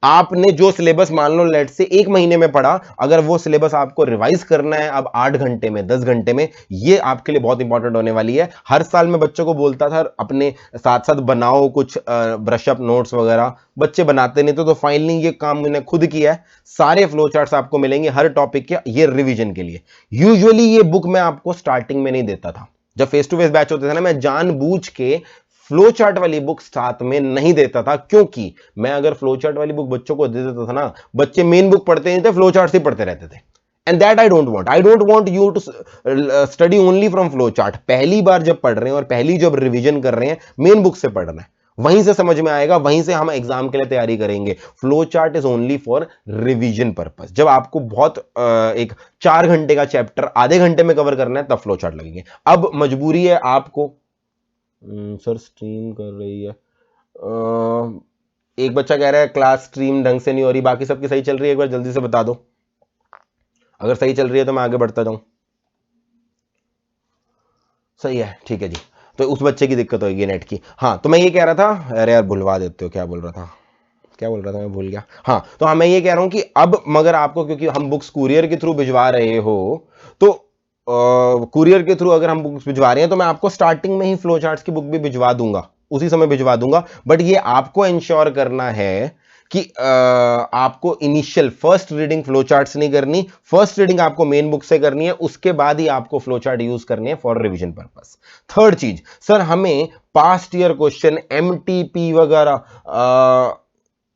आपने जो सिलेबस मान लो लेट से 1 महीने में पढ़ा, अगर वो सिलेबस आपको रिवाइज करना है अब 8 घंटे में, 10 घंटे में, ये आपके लिए बहुत इंपॉर्टेंट होने वाली है। हर साल मैं बच्चों को बोलता था अपने साथ साथ बनाओ कुछ ब्रश अप नोट्स वगैरह, बच्चे बनाते नहीं तो फाइनली ये काम मैंने खुद किया है। सारे फ्लो चार्ट्स आपको मिलेंगे हर टॉपिक के, ये रिवीजन के लिए। यूजुअली ये बुक मैं आपको स्टार्टिंग में नहीं देता था, जब फेस टू फेस बैच होते थे ना, मैं जानबूझ के फ्लो चार्ट वाली बुक साथ में नहीं देता था, क्योंकि मैं अगर फ्लो चार्ट वाली बुक बच्चों को दे देता था ना, बच्चे मेन बुक पढ़ते नहीं थे, फ्लो चार्ट ही पढ़ते रहते थे। And that I don't want you to study only from flow chart. पहली बार जब पढ़ रहे हैं और पहली जब रिवीजन कर रहे हैं, मेन बुक से पढ़ रहे हैं, वहीं से समझ में आएगा, वहीं से हम एग्जाम के लिए तैयारी करेंगे। Flow chart is only for revision purpose. जब आपको बहुत एक 4 घंटे का चैप्टर आधे घंटे में कवर करना है, तब फ्लो चार्ट लगेंगे। अब मजबूरी है आपको, सर स्ट्रीम कर रही है, एक बच्चा कह रहा है क्लास स्ट्रीम ढंग से नहीं हो रही, बाकी सबकी सही चल रही है, एक बार जल्दी से बता दो। अगर सही चल रही है तो मैं आगे बढ़ता जाऊं। सही है, ठीक है जी। तो उस बच्चे की दिक्कत होगी नेट की। हाँ, तो मैं ये कह रहा था, अरे यार भुलवा देते हो, क्या बोल रहा था, क्या बोल रहा था, मैं भूल गया। हाँ, तो हाँ मैं ये कह रहा हूं कि अब मगर आपको, क्योंकि हम बुक्स कुरियर के थ्रू भिजवा रहे हो, तो कुरियर के थ्रू अगर हम बुक्स भिजवा रहे हैं, तो मैं आपको स्टार्टिंग में ही फ्लो चार्ट्स की बुक भी भिजवा दूंगा, उसी समय भिजवा दूंगा। बट ये आपको इंश्योर करना है कि आपको initial first reading flow charts नहीं करनी, फर्स्ट रीडिंग आपको मेन बुक से करनी है, उसके बाद ही आपको फ्लो चार्ट यूज करने हैं फॉर रिवीजन पर्पस। थर्ड चीज, सर हमें पास्ट ईयर क्वेश्चन, एमटीपी वगैरह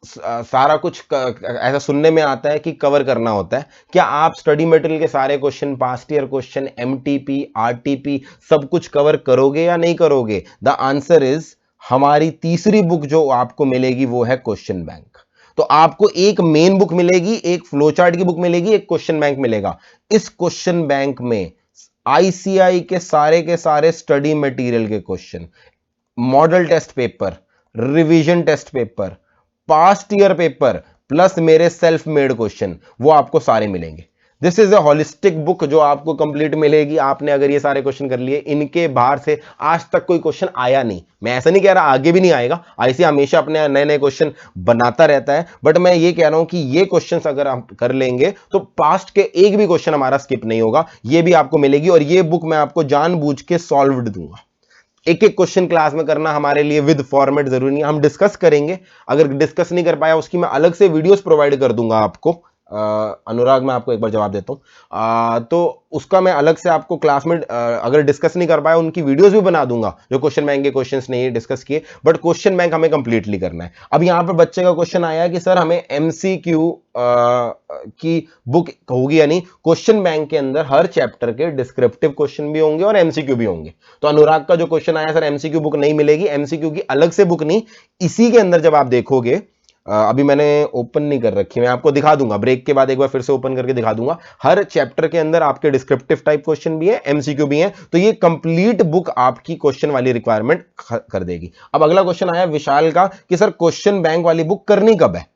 सारा कुछ ऐसा सुनने में आता है कि कवर करना होता है। क्या आप स्टडी मटेरियल के सारे question, past year question, MTP, RTP सब कुछ कवर करोगे या नहीं करोगे? द आंसर इज, हमारी तीसरी बुक जो आपको मिलेगी वो है क्वेश्चन बैंक। तो आपको एक मेन बुक मिलेगी, एक फ्लोचार्ट की बुक मिलेगी, एक क्वेश्चन बैंक मिलेगा। इस क्वेश्चन बैंक में आईसीआई के सारे स्टडी मटेरियल के question, model test paper, revision test paper, past year paper, plus मेरे सेल्फ मेड क्वेश्चन, वो आपको सारे मिलेंगे। This is a holistic book जो आपको कंप्लीट मिलेगी। आपने अगर ये सारे क्वेश्चन कर लिए, इनके बाहर से आज तक कोई क्वेश्चन आया नहीं। मैं ऐसा नहीं कह रहा आगे भी नहीं आएगा, आईसी हमेशा अपने नए नए क्वेश्चन बनाता रहता है, बट मैं ये कह रहा हूं कि ये क्वेश्चन अगर आप कर लेंगे तो पास्ट के एक भी क्वेश्चन हमारा स्किप नहीं होगा। ये भी आपको मिलेगी, और ये बुक मैं आपको जानबूझ के सॉल्व्ड दूंगा। एक एक क्वेश्चन क्लास में करना हमारे लिए विद फॉर्मेट जरूरी नहीं, हम डिस्कस करेंगे। अगर डिस्कस नहीं कर पाया, उसकी मैं अलग से वीडियोस प्रोवाइड कर दूंगा आपको। अनुराग, मैं आपको एक बार जवाब देता हूं, तो उसका मैं अलग से आपको क्लास में अगर डिस्कस नहीं कर पाया, उनकी वीडियोस भी बना दूंगा जो क्वेश्चन बैंक के क्वेश्चंस नहीं डिस्कस किए, बट क्वेश्चन बैंक हमें कंप्लीटली करना है। अब यहां पर बच्चे का क्वेश्चन आया कि सर हमें एमसीक्यू की बुक होगी या नहीं। क्वेश्चन बैंक के अंदर हर चैप्टर के डिस्क्रिप्टिव क्वेश्चन भी होंगे और एमसीक्यू भी होंगे। तो अनुराग का जो क्वेश्चन आया, सर एमसीक्यू बुक नहीं मिलेगी, एमसीक्यू की अलग से बुक नहीं, इसी के अंदर जब आप देखोगे, अभी मैंने ओपन नहीं कर रखी, मैं आपको दिखा दूंगा ब्रेक के बाद, एक बार फिर से ओपन करके दिखा दूंगा। हर चैप्टर के अंदर आपके डिस्क्रिप्टिव टाइप क्वेश्चन भी है, एमसीक्यू भी है, तो ये कंप्लीट बुक आपकी क्वेश्चन वाली रिक्वायरमेंट कर देगी। अब अगला क्वेश्चन आया विशाल का कि सर क्वेश्चन बैंक वाली बुक करनी कब है?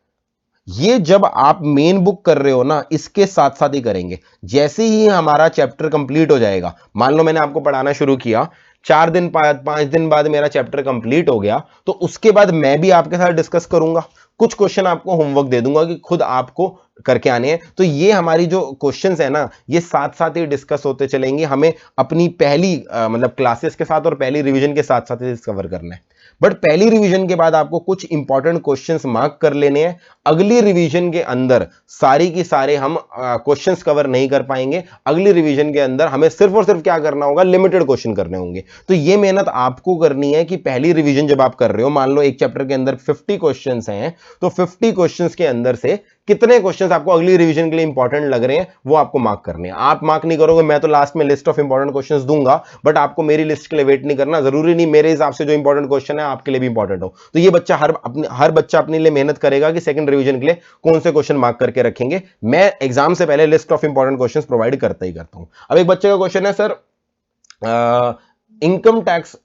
ये जब आप मेन बुक कर रहे हो ना, इसके साथ साथ ही करेंगे। जैसे ही हमारा चैप्टर कंप्लीट हो जाएगा, मान लो मैंने आपको पढ़ाना शुरू किया, 4 दिन बाद, 5 दिन बाद मेरा चैप्टर कंप्लीट हो गया, तो उसके बाद मैं भी आपके साथ डिस्कस करूंगा, कुछ क्वेश्चन आपको होमवर्क दे दूंगा कि खुद आपको करके आने हैं। तो ये हमारी जो क्वेश्चंस है ना, ये साथ साथ ही डिस्कस होते चलेंगे। हमें अपनी पहली मतलब क्लासेस के साथ और पहली रिवीजन के साथ साथ ही डिस्कवर करना है। बट पहली रिवीजन के बाद आपको कुछ इंपॉर्टेंट क्वेश्चंस मार्क कर लेने हैं। अगली रिवीजन के अंदर सारी की सारे हम क्वेश्चंस कवर नहीं कर पाएंगे। अगली रिवीजन के अंदर हमें सिर्फ और सिर्फ क्या करना होगा, लिमिटेड क्वेश्चन करने होंगे। तो ये मेहनत आपको करनी है कि पहली रिवीजन जब आप कर रहे हो, मान लो एक चैप्टर के अंदर 50 क्वेश्चंस हैं, तो 50 क्वेश्चंस के अंदर से कितने क्वेश्चंस आपको अगली रिवीजन के लिए इंपॉर्टेंट लग रहे हैं, वो आपको मार्क करने हैं। आप मार्क नहीं करोगे, मैं तो लास्ट में लिस्ट ऑफ इंपॉर्टेंट क्वेश्चंस दूंगा, बट आपको मेरी लिस्ट के लिए वेट नहीं करना। जरूरी नहीं मेरे हिसाब से जो इंपॉर्टेंट क्वेश्चन है आपके लिए भी इंपॉर्टेंट हो। तो ये बच्चा हर बच्चा अपने लिए मेहनत करेगा कि सेकंड रिवीजन के लिए कौन से क्वेश्चन मार्क करके रखेंगे। मैं एग्जाम से पहले list of important questions provide करता ही करता हूं। अब एक बच्चे का क्वेश्चन है, सर इनकम टैक्स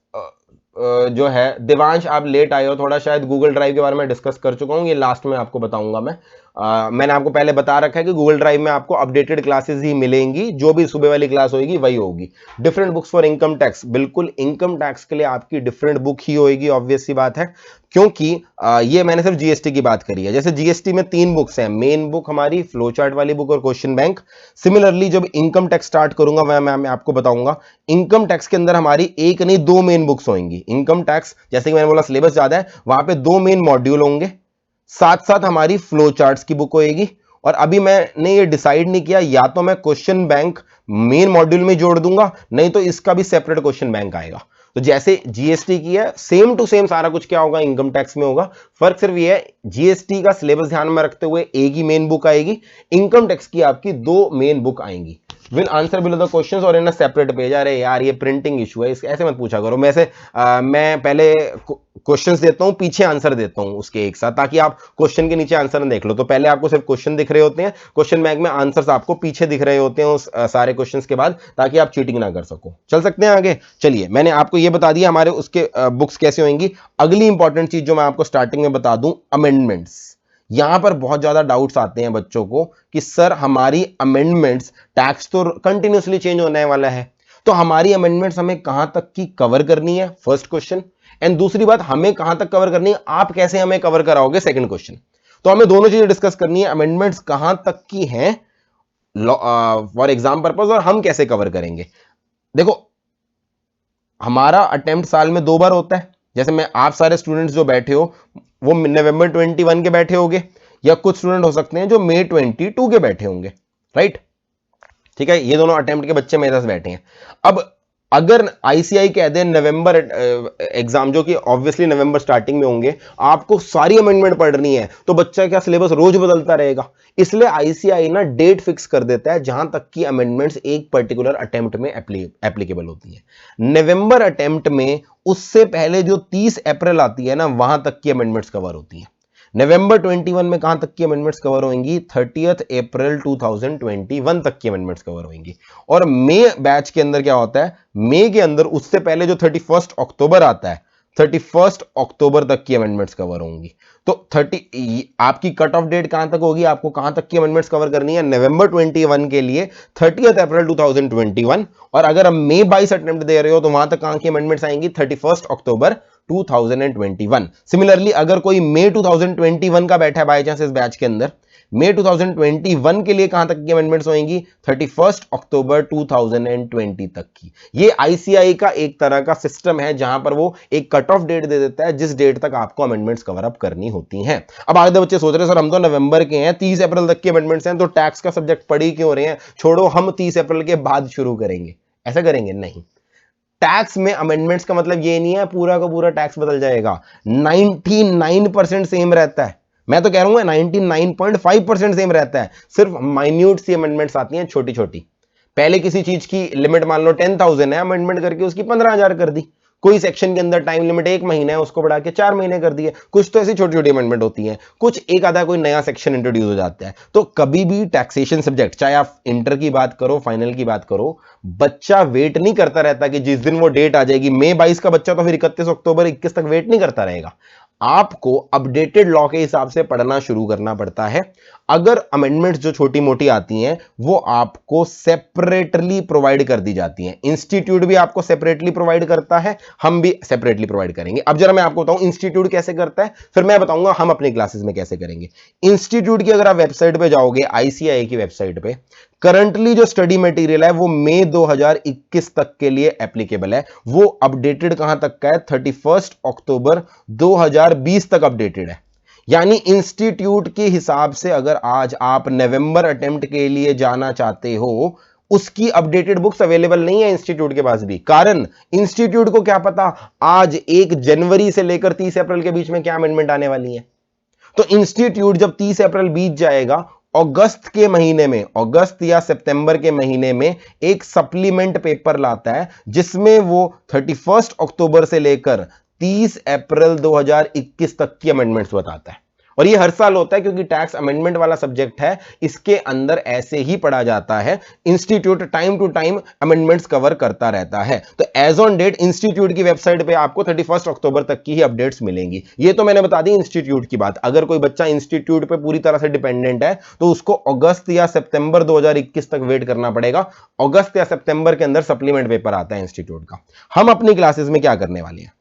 जो है, देवांश आप लेट आए हो थोड़ा, शायद गूगल ड्राइव के बारे में डिस्कस कर चुका हूं, ये लास्ट में आपको बताऊंगा मैं। मैंने आपको पहले बता रखा है कि गूगल ड्राइव में आपको अपडेटेड क्लासेस ही मिलेंगी, जो भी सुबह वाली क्लास होगी वही होगी। Different books for income tax, बिल्कुल इनकम टैक्स के लिए आपकी डिफरेंट बुक ही होगी, ऑब्वियस सी बात है, क्योंकि ये मैंने सिर्फ जीएसटी की बात करी है। जैसे जीएसटी में 3 बुक्स हैं, मेन बुक हमारी फ्लो चार्ट वाली बुक और क्वेश्चन बैंक। सिमिलरली जब इनकम टैक्स स्टार्ट करूंगा वह मैं आपको बताऊंगा, इनकम टैक्स के अंदर हमारी एक नहीं 2 मेन बुक्स होंगी। इनकम टैक्स जैसे कि मैंने बोला सिलेबस ज्यादा है, वहां पे 2 मेन मॉड्यूल होंगे, साथ साथ हमारी फ्लो चार्ट्स की बुक होएगी। और अभी मैंने ये डिसाइड नहीं किया, या तो मैं क्वेश्चन बैंक मेन मॉड्यूल में जोड़ दूंगा, नहीं तो इसका भी सेपरेट क्वेश्चन बैंक आएगा। तो जैसे जीएसटी की है सेम टू सेम सारा कुछ क्या होगा, इनकम टैक्स में होगा। फर्क सिर्फ ये है, जीएसटी का सिलेबस ध्यान में रखते हुए एक ही मेन बुक आएगी, इनकम टैक्स की आपकी 2 मेन बुक आएंगी। Will answer below the questions और इन अ सेपरेट पेज। अरे यार ये प्रिंटिंग इशू है, ऐसे मत पूछा करो। मैं पहले क्वेश्चंस देता हूं, पीछे आंसर देता हूं उसके एक साथ, ताकि आप क्वेश्चन के नीचे आंसर न देख लो। तो पहले आपको सिर्फ क्वेश्चन दिख रहे होते हैं, क्वेश्चन बैंक में आंसर्स आपको पीछे दिख रहे होते हैं उस सारे क्वेश्चंस के बाद, ताकि आप चीटिंग ना कर सको। चल सकते हैं आगे। चलिए, मैंने आपको ये बता दिया हमारे उसके बुक्स कैसे होंगी। अगली इंपॉर्टेंट चीज जो मैं आपको स्टार्टिंग में बता दूं, अमेंडमेंट्स। यहां पर बहुत ज्यादा डाउट्स आते हैं बच्चों को कि सर हमारी अमेंडमेंट्स, टैक्स तो कंटिन्यूसली चेंज होने वाला है, तो हमारी अमेंडमेंट्स हमें कहां तक की कवर करनी है, फर्स्ट क्वेश्चन। एंड दूसरी बात, हमें कहां तक कवर करनी है, आप कैसे हमें कवर कराओगे, सेकंड क्वेश्चन। तो हमें दोनों चीजें डिस्कस करनी है, अमेंडमेंट्स कहां तक की हैं फॉर एग्जाम पर्पस, और हम कैसे कवर करेंगे। देखो, हमारा अटेम्प्ट साल में 2 बार होता है। जैसे मैं, आप सारे स्टूडेंट्स जो बैठे हो वो नवंबर 21 के बैठे होंगे, या कुछ स्टूडेंट हो सकते हैं जो मई 22 के बैठे होंगे, राइट। ठीक है, ये दोनों अटेम्प्ट के बच्चे मेरे साथ बैठे हैं। अब अगर आईसीआई कह दे नवंबर एग्जाम, जो कि ऑब्वियसली नवंबर स्टार्टिंग में होंगे, आपको सारी अमेंडमेंट पढ़नी है, तो बच्चा क्या सिलेबस रोज बदलता रहेगा। इसलिए आईसीआई ना डेट फिक्स कर देता है जहां तक की अमेंडमेंट्स एक पर्टिकुलर अटेम्प्ट में एप्लीकेबल होती है। नवंबर अटेम्प्ट में उससे पहले जो 30 अप्रैल आती है ना, वहां तक की अमेंडमेंट्स कवर होती है। नवंबर 21 में कहां तक की अमेंडमेंट्स कवर होंगी, 30 अप्रैल 2021 तक की अमेंडमेंट्स कवर होंगी। और मई बैच के अंदर क्या होता है, मई के अंदर उससे पहले जो 31 अक्टूबर आता है, 31 अक्टूबर तक की अमेंडमेंट्स कवर होंगी। तो 30 आपकी कट ऑफ डेट कहां तक होगी, आपको कहां तक की अमेंडमेंट्स कवर करनी है, नवंबर 21 के लिए 30 अप्रैल 2021। और अगर हम मई 22 अटेम्प्ट दे रहे हो, तो वहां तक कहां की अमेंडमेंट्स आएंगी, 31 अक्टूबर 2021। सिमिलरली अगर कोई मई 2021 का बैठा है बाय चांस इस बैच के अंदर, मई 2021 के लिए कहां तक की अमेंडमेंट्स होंगी, 31 अक्टूबर 2020 तक की। ये आईसीआई का एक तरह का सिस्टम है, जहां पर वो एक कट ऑफ डेट दे देता है जिस डेट तक आपको अमेंडमेंट्स कवर अप करनी होती हैं। अब आधे बच्चे सोच रहे हैं सर हम तो नवंबर के हैं, 30 अप्रैल तक की अमेंडमेंट्स हैं, तो टैक्स का सब्जेक्ट पढ़ी क्यों रहे हैं, छोड़ो हम 30 अप्रैल के बाद शुरू करेंगे। ऐसा करेंगे नहीं। टैक्स में अमेंडमेंट्स का मतलब ये नहीं है पूरा का पूरा टैक्स बदल जाएगा। 99% सेम रहता है, मैं तो कह रहा हूं 99.5% सेम रहता है। सिर्फ माइन्यूट सी अमेंडमेंट्स आती हैं, छोटी छोटी। पहले किसी चीज की लिमिट मान लो 10,000 है, अमेंडमेंट करके उसकी 15,000 कर दी। कोई सेक्शन के अंदर टाइम लिमिट 1 महीना है, उसको बढ़ा के 4 महीने कर दिए। कुछ तो ऐसी छोटी छोटी अमेंडमेंट होती हैं, कुछ एक आधा कोई नया सेक्शन इंट्रोड्यूस हो जाता है। तो कभी भी टैक्सेशन सब्जेक्ट, चाहे आप इंटर की बात करो, फाइनल की बात करो, बच्चा वेट नहीं करता रहता कि जिस दिन वो डेट आ जाएगी। मई 22 का बच्चा तो फिर 31 अक्टूबर 21 तक वेट नहीं करता रहेगा। आपको अपडेटेड लॉ के हिसाब से पढ़ना शुरू करना पड़ता है। अगर अमेंडमेंट्स जो छोटी मोटी आती हैं वो आपको सेपरेटली प्रोवाइड कर दी जाती हैं, इंस्टीट्यूट भी आपको सेपरेटली प्रोवाइड करता है, हम भी सेपरेटली प्रोवाइड करेंगे। अब जरा मैं आपको बताऊं इंस्टीट्यूट कैसे करता है, फिर मैं बताऊंगा हम अपनी क्लासेस में कैसे करेंगे। इंस्टीट्यूट की अगर आप वेबसाइट पे जाओगे, आईसीआई की वेबसाइट पे, करंटली जो स्टडी मटेरियल है वो मई 2021 तक के लिए एप्लीकेबल है। वो अपडेटेड कहां तक का है, 31 अक्टूबर 2020 तक अपडेटेड है। यानी इंस्टीट्यूट के हिसाब से अगर आज आप नवंबर अटेम्प्ट के लिए जाना चाहते हो, उसकी अपडेटेड बुक्स अवेलेबल नहीं है इंस्टीट्यूट के पास भी। कारण इंस्टीट्यूट को क्या पता आज 1 जनवरी से लेकर 30 अप्रैल के बीच में क्या अमेंडमेंट आने वाली है। तो इंस्टीट्यूट जब 30 अप्रैल बीत जाएगा, अगस्त के महीने में, अगस्त या सितंबर के महीने में एक सप्लीमेंट पेपर लाता है, जिसमें वो 31 अक्टूबर से लेकर 30 अप्रैल 2021 तक की अमेंडमेंट्स बताता है। और ये हर साल होता है क्योंकि टैक्स अमेंडमेंट वाला सब्जेक्ट है, इसके अंदर ऐसे ही पढ़ा जाता है। Institute time to time amendments cover करता रहता है। तो एज ऑन डेट इंस्टीट्यूट की वेबसाइट पे आपको 31 अक्टूबर तक की ही अपडेट्स मिलेंगी। ये तो मैंने बता दी इंस्टीट्यूट की बात। अगर कोई बच्चा इंस्टीट्यूट पे पूरी तरह से डिपेंडेंट है तो उसको अगस्त या सितंबर 2021 तक वेट करना पड़ेगा। अगस्त या सितंबर के अंदर सप्लीमेंट पेपर आता है इंस्टीट्यूट का। हम अपनी क्लासेस में क्या करने वाले हैं,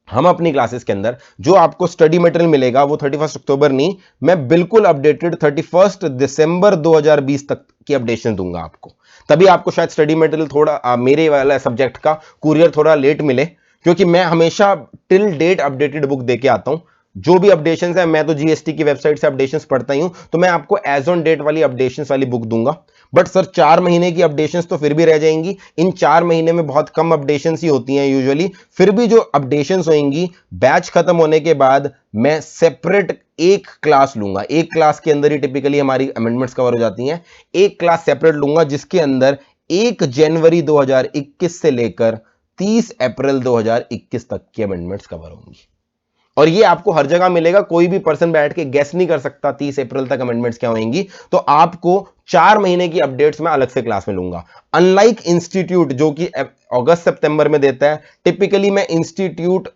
हम अपनी क्लासेस के अंदर जो आपको स्टडी मटेरियल मिलेगा वो 31 अक्टूबर नहीं, मैं बिल्कुल अपडेटेड 31 दिसंबर 2020 तक की अपडेशन दूंगा आपको। तभी आपको शायद स्टडी मटेरियल थोड़ा मेरे वाला सब्जेक्ट का कुरियर थोड़ा लेट मिले, क्योंकि मैं हमेशा टिल डेट अपडेटेड बुक देके आता हूं। जो भी अपडेशंस है, मैं तो जीएसटी की वेबसाइट से अपडेशंस पढ़ता ही हूं, तो मैं आपको एज ऑन डेट वाली अपडेशंस वाली बुक दूंगा। बट सर 4 महीने की अपडेशंस तो फिर भी रह जाएंगी। इन 4 महीने में बहुत कम अपडेशंस ही होती हैं यूजुअली। फिर भी जो अपडेशंस होंगी बैच खत्म होने के बाद मैं सेपरेट एक क्लास लूंगा। एक क्लास के अंदर ही टिपिकली हमारी अमेंडमेंट्स कवर हो जाती हैं। एक क्लास सेपरेट लूंगा जिसके अंदर 1 जनवरी 2021 से लेकर 30 अप्रैल 2021 तक की अमेंडमेंट्स कवर होंगी। और ये आपको हर जगह मिलेगा, कोई भी पर्सन बैठ के गेस नहीं कर सकता 30 अप्रैल तक अमेंडमेंट्स क्या होंगी। तो आपको 4 महीने की अपडेट्स मैं अलग से क्लास में लूंगा। अनलाइक इंस्टीट्यूट जो कि अगस्त सितंबर में देता है, टिपिकली मैं इंस्टीट्यूट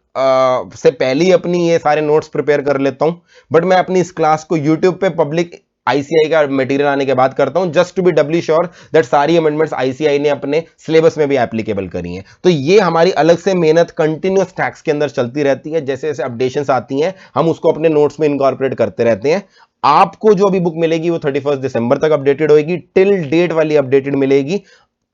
से पहले ही अपनी ये सारे नोट्स प्रिपेयर कर लेता हूं। बट मैं अपनी इस क्लास को यूट्यूब पे पब्लिक आईसीआई का मटेरियल आने के बाद करता हूं, just to be doubly sure that सारी अमेंडमेंट्स आईसीआई ने अपने सिलेबस में भी एप्लीकेबल करी हैं। तो ये हमारी अलग से मेहनत कंटिन्यूअस टैक्स के अंदर चलती रहती है। जैसे जैसे अपडेशंस आती हैं हम उसको अपने नोट्स में इनकॉर्पोरेट करते रहते हैं। आपको जो अभी बुक मिलेगी वो 31 दिसंबर तक अपडेटेड होगी, टिल डेट वाली अपडेटेड मिलेगी।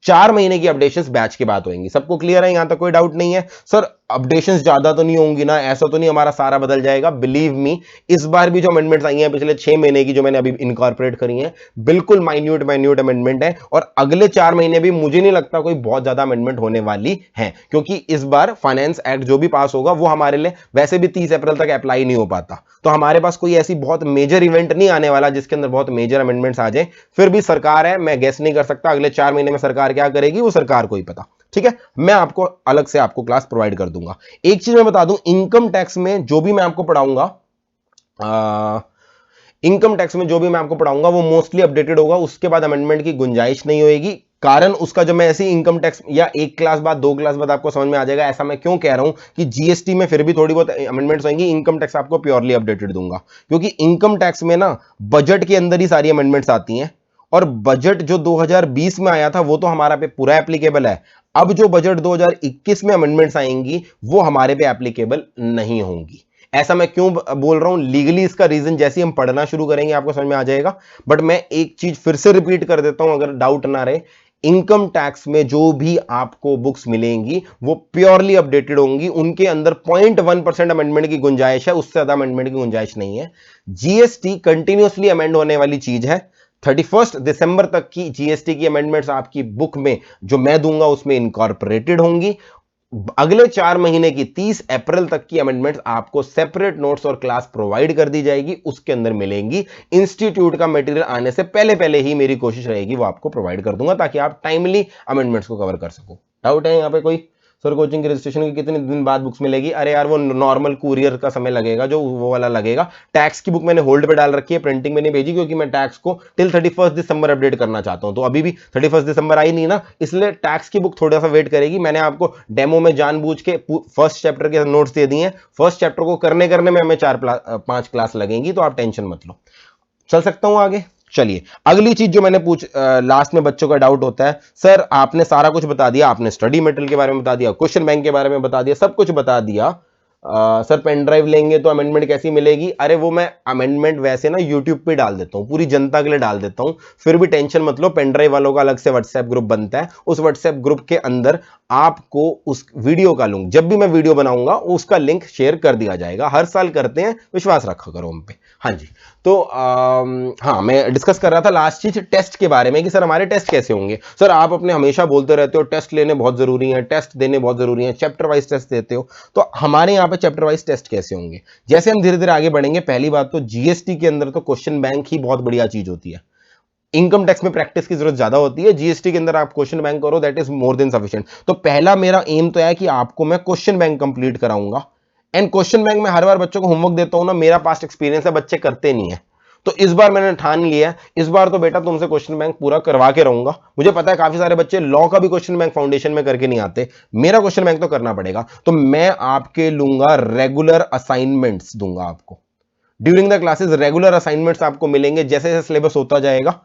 4 महीने की अपडेशंस बैच के बाद होंगी। सबको क्लियर है, यहां तक कोई डाउट नहीं है? सर अपडेशंस ज्यादा तो नहीं होंगी ना, ऐसा तो नहीं हमारा सारा बदल जाएगा? बिलीव मी, इस बार भी जो अमेंडमेंट्स आई हैं पिछले 6 महीने की जो मैंने अभी इनकॉर्पोरेट करी हैं, बिल्कुल माइन्यूट माइन्यूट अमेंडमेंट है। और अगले 4 महीने भी मुझे नहीं लगता कोई बहुत ज्यादा अमेंडमेंट होने वाली है, क्योंकि इस बार फाइनेंस एक्ट जो भी पास होगा वो हमारे लिए वैसे भी 30 अप्रैल तक अप्लाई नहीं हो पाता। तो हमारे पास कोई ऐसी बहुत मेजर इवेंट नहीं आने वाला जिसके अंदर बहुत मेजर अमेंडमेंट्स आ जाए। फिर भी सरकार है, मैं गेस नहीं कर सकता अगले 4 महीने में सरकार क्या करेगी, वो सरकार को ही पता। ठीक है, मैं आपको अलग से आपको क्लास प्रोवाइड कर दूंगा। एक चीज मैं बता दूं, इनकम टैक्स में जो भी मैं आपको पढ़ाऊंगा, इनकम टैक्स में जो भी मैं आपको पढ़ाऊंगा वो मोस्टली अपडेटेड होगा। उसके बाद अमेंडमेंट की गुंजाइश नहीं होगी। कारण उसका जब मैं ऐसी इनकम टैक्स या एक क्लास बाद 2 क्लास बाद आपको समझ में आ जाएगा। ऐसा मैं क्यों कह रहा हूं कि जीएसटी में फिर भी थोड़ी बहुत अमेंडमेंट्स होंगी, इनकम टैक्स आपको प्योरली अपडेटेड दूंगा, क्योंकि इनकम टैक्स में ना बजट के अंदर ही सारी अमेंडमेंट्स आती हैं। और बजट जो 2020 में आया था वो तो हमारा पे पूरा एप्लीकेबल है। अब जो बजट 2021 में अमेंडमेंट्स आएंगी वो हमारे पे एप्लीकेबल नहीं होंगी। ऐसा मैं क्यों बोल रहा हूं, लीगली इसका रीजन जैसे हम पढ़ना शुरू करेंगे आपको समझ में आ जाएगा। बट मैं एक चीज फिर से रिपीट कर देता हूं अगर डाउट ना रहे, इनकम टैक्स में जो भी आपको बुक्स मिलेंगी वो प्योरली अपडेटेड होंगी। उनके अंदर 0.1% अमेंडमेंट की गुंजाइश है, उससे ज्यादा अमेंडमेंट की गुंजाइश नहीं है। जीएसटी कंटिन्यूअसली अमेंड होने वाली चीज है। 31 दिसंबर तक की जीएसटी की अमेंडमेंट्स आपकी बुक में जो मैं दूंगा उसमें इनकॉर्पोरेटेड होंगी। अगले 4 महीने की 30 अप्रैल तक की अमेंडमेंट्स आपको सेपरेट नोट्स और क्लास प्रोवाइड कर दी जाएगी, उसके अंदर मिलेंगी। इंस्टीट्यूट का मटेरियल आने से पहले पहले ही मेरी कोशिश रहेगी वो आपको प्रोवाइड कर दूंगा ताकि आप टाइमली अमेंडमेंट्स को कवर कर सको। डाउट है यहां पे कोई? सर कोचिंग के रजिस्ट्रेशन की कितने दिन बाद बुक्स मिलेगी? अरे यार वो नॉर्मल कुरियर का समय लगेगा, जो वो वाला लगेगा। टैक्स की बुक मैंने होल्ड पे डाल रखी है, प्रिंटिंग में नहीं भेजी, क्योंकि मैं टैक्स को टिल 31 दिसंबर अपडेट करना चाहता हूं। तो अभी भी 31 दिसंबर आई नहीं ना, इसलिए टैक्स की बुक थोड़ा सा वेट करेगी। मैंने आपको डेमो में जानबूझ के फर्स्ट चैप्टर के नोट्स दे दिए हैं। फर्स्ट चैप्टर को करने करने में हमें 4-5 क्लास लगेंगी, तो आप टेंशन मत लो। चल सकता हूं आगे? चलिए अगली चीज जो मैंने लास्ट में बच्चों का डाउट होता है, सर आपने सारा कुछ बता दिया, आपने स्टडी मटेरियल के बारे में बता दिया, क्वेश्चन बैंक के बारे में बता दिया, सब कुछ बता दिया, सर पेन ड्राइव लेंगे तो अमेंडमेंट कैसी मिलेगी? अरे वो मैं अमेंडमेंट वैसे ना यूट्यूब पे डाल देता हूं, पूरी जनता के लिए डाल देता हूं। फिर भी टेंशन मत लो, पेन ड्राइव वालों का अलग से व्हाट्सएप ग्रुप बनता है। उस व्हाट्सएप ग्रुप के अंदर आपको उस वीडियो का लिंक, जब भी मैं वीडियो बनाऊंगा उसका लिंक शेयर कर दिया जाएगा। हर साल करते हैं, विश्वास रखा करो हम पे। हाँ जी, तो हाँ मैं डिस्कस कर रहा था लास्ट चीज टेस्ट के बारे में कि सर हमारे टेस्ट कैसे होंगे। सर आप अपने हमेशा बोलते रहते हो टेस्ट लेने बहुत जरूरी है, टेस्ट देने बहुत जरूरी है, चैप्टर वाइज टेस्ट देते हो, तो हमारे यहाँ पे चैप्टर वाइज टेस्ट कैसे होंगे? जैसे हम धीरे धीरे आगे बढ़ेंगे, पहली बात तो जीएसटी के अंदर तो क्वेश्चन बैंक ही बहुत बढ़िया चीज होती है। इनकम टैक्स में प्रैक्टिस की जरूरत ज्यादा होती है, जीएसटी के अंदर आप क्वेश्चन बैंक करो, that is more than sufficient. तो पहला मेरा एम तो है कि आपको मैं क्वेश्चन बैंक कंप्लीट कराऊंगा। एंड क्वेश्चन बैंक में हर बार बच्चों को होमवर्क देता हूं ना, मेरा पास्ट एक्सपीरियंस है बच्चे करते नहीं है, तो इस बार मैंने ठान लिया, इस बार तो बेटा तुमसे क्वेश्चन बैंक पूरा करवा के रहूंगा। मुझे पता है काफी सारे बच्चे लॉ का भी क्वेश्चन बैंक फाउंडेशन में करके नहीं आते, मेरा क्वेश्चन बैंक तो करना पड़ेगा, तो मैं आपके लूंगा रेगुलर असाइनमेंट्स दूंगा आपको during the classes. Regular assignments आपको मिलेंगे, जैसे जैसे सिलेबस होता जाएगा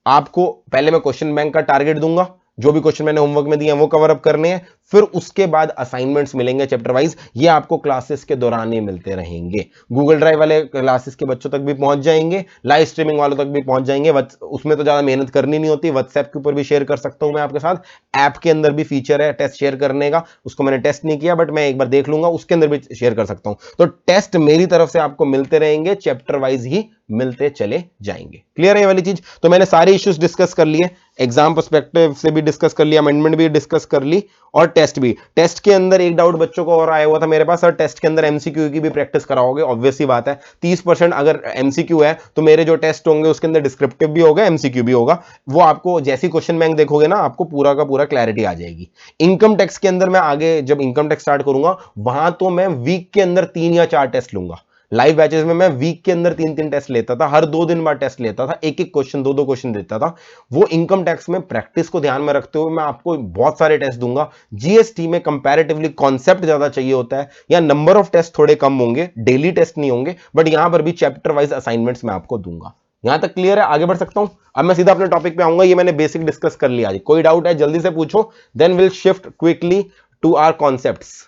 आपको पहले मैं क्वेश्चन बैंक का टारगेट दूंगा, जो भी क्वेश्चन मैंने होमवर्क में दिए हैं वो कवर अप करने हैं, फिर उसके बाद असाइनमेंट्स मिलेंगे चैप्टर वाइज, ये आपको क्लासेस के दौरान ही मिलते रहेंगे। गूगल ड्राइव वाले क्लासेस के बच्चों तक भी पहुंच जाएंगे, लाइव स्ट्रीमिंग वालों तक भी पहुंच जाएंगे, उसमें तो ज्यादा मेहनत करनी नहीं होती, व्हाट्सएप के ऊपर भी शेयर कर सकता हूं मैं आपके साथ, ऐप के अंदर भी फीचर है टेस्ट शेयर करने का, उसको मैंने टेस्ट नहीं किया बट मैं एक बार देख लूंगा, उसके अंदर भी शेयर कर सकता हूं। तो टेस्ट मेरी तरफ से आपको मिलते रहेंगे, चैप्टर वाइज ही मिलते चले जाएंगे। क्लियर है ये वाली चीज? तो मैंने सारे इश्यूज डिस्कस कर लिए, एग्जाम पर्सपेक्टिव से भी डिस्कस कर लिया, अमेंडमेंट भी डिस्कस कर ली, और टेस्ट भी। टेस्ट के अंदर एक डाउट बच्चों को और आया हुआ था मेरे पास, सर टेस्ट के अंदर एमसीक्यू की भी प्रैक्टिस कराओगे? ऑब्वियस सी बात है, 30% अगर एमसीक्यू है तो मेरे जो टेस्ट होंगे उसके अंदर डिस्क्रिप्टिव भी होगा, एमसीक्यू भी होगा, वो आपको जैसी क्वेश्चन बैंक देखोगे ना आपको पूरा का पूरा क्लैरिटी आ जाएगी। इनकम टैक्स के अंदर मैं आगे जब इनकम टैक्स स्टार्ट करूंगा वहां तो मैं वीक के अंदर 3 या 4 टेस्ट लूंगा। लाइव बैचेस में मैं वीक के अंदर 3-3 टेस्ट लेता था, हर 2 दिन बाद टेस्ट लेता था, एक एक क्वेश्चन 2-2 क्वेश्चन देता था। वो इनकम टैक्स में प्रैक्टिस को ध्यान में रखते हुए मैं आपको बहुत सारे टेस्ट दूंगा। जीएसटी में कंपैरेटिवली कॉन्सेप्ट ज्यादा चाहिए होता है, या नंबर ऑफ टेस्ट थोड़े कम होंगे, डेली टेस्ट नहीं होंगे, बट यहां पर भी चैप्टर वाइज असाइनमेंट्स मैं आपको दूंगा। यहां तक क्लियर है? आगे बढ़ सकता हूं? अब मैं सीधा अपने टॉपिक पे आऊंगा, ये मैंने बेसिक डिस्कस कर लिया। कोई डाउट है जल्दी से पूछो, then will shift quickly to our concepts.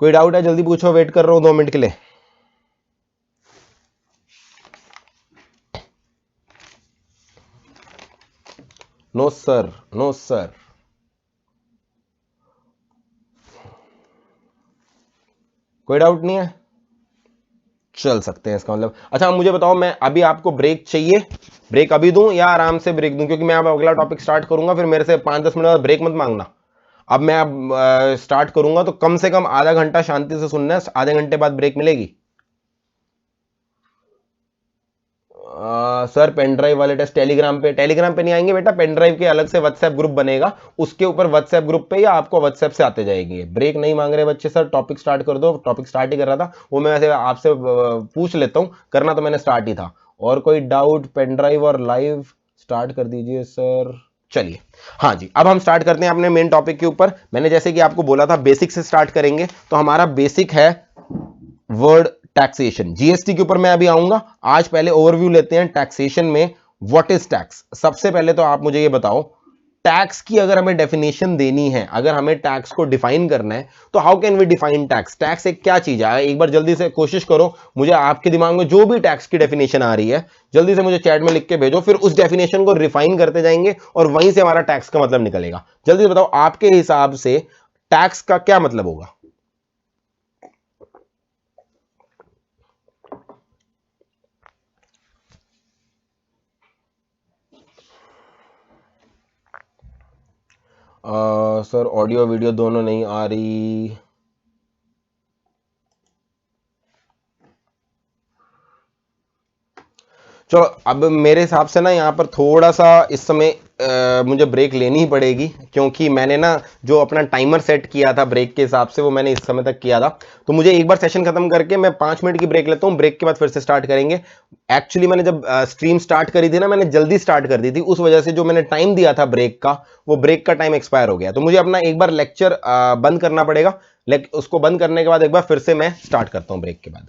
कोई डाउट है जल्दी पूछो, वेट कर रहा हूं 2 मिनट के लिए। No sir, no sir. कोई डाउट नहीं है, चल सकते हैं इसका मतलब। अच्छा मुझे बताओ, मैं अभी आपको ब्रेक चाहिए, ब्रेक अभी दूं या आराम से ब्रेक दूं? क्योंकि मैं अब अगला टॉपिक स्टार्ट करूंगा, फिर मेरे से 5-10 मिनट बाद ब्रेक मत मांगना। अब मैं स्टार्ट करूंगा तो कम से कम आधा घंटा शांति से सुनना है, आधे घंटे बाद ब्रेक मिलेगी। सर पेन ड्राइव वाले टेस्ट टेलीग्राम पे नहीं आएंगे बेटा, पेन ड्राइव के अलग से व्हाट्सएप ग्रुप बनेगा, उसके ऊपर व्हाट्सएप ग्रुप पे या आपको व्हाट्सएप से आते जाएंगे। ब्रेक नहीं मांग रहे बच्चे, सर टॉपिक स्टार्ट कर दो। टॉपिक स्टार्ट ही कर रहा था वो, मैं वैसे आपसे पूछ लेता हूं, करना तो मैंने स्टार्ट ही था। और कोई डाउट? पेन ड्राइव और लाइव स्टार्ट कर दीजिए सर। चलिए हाँ जी, अब हम स्टार्ट करते हैं अपने मेन टॉपिक के ऊपर। मैंने जैसे कि आपको बोला था बेसिक से स्टार्ट करेंगे, तो हमारा बेसिक है वर्ड टैक्सेशन। जीएसटी के ऊपर मैं अभी आऊंगा। आज पहले ओवरव्यू लेते हैं टैक्सेशन में, व्हाट इज टैक्स। सबसे पहले तो आप मुझे ये बताओ, टैक्स की अगर हमें डेफिनेशन देनी है, अगर हमें टैक्स को डिफाइन करना है, तो how can we define tax? Tax एक क्या चीज है? एक बार जल्दी से कोशिश करो, मुझे आपके दिमाग में जो भी टैक्स की डेफिनेशन आ रही है जल्दी से मुझे चैट में लिख के भेजो, फिर उस डेफिनेशन को रिफाइन करते जाएंगे और वहीं से हमारा टैक्स का मतलब निकलेगा। जल्दी से बताओ आपके हिसाब से टैक्स का क्या मतलब होगा? सर ऑडियो वीडियो दोनों नहीं आ रही। चलो अब मेरे हिसाब से ना यहाँ पर थोड़ा सा इस समय मुझे ब्रेक लेनी ही पड़ेगी, क्योंकि मैंने ना जो अपना टाइमर सेट किया था ब्रेक के हिसाब से वो मैंने इस समय तक किया था। तो मुझे एक बार सेशन खत्म करके मैं 5 मिनट की ब्रेक लेता हूँ, ब्रेक के बाद फिर से स्टार्ट करेंगे। एक्चुअली मैंने जब स्ट्रीम स्टार्ट करी थी ना, मैंने जल्दी स्टार्ट कर दी थी, उस वजह से जो मैंने टाइम दिया था ब्रेक का, वो ब्रेक का टाइम एक्सपायर हो गया। तो मुझे अपना एक बार लेक्चर बंद करना पड़ेगा, उसको बंद करने के बाद एक बार फिर से मैं स्टार्ट करता हूँ ब्रेक के बाद।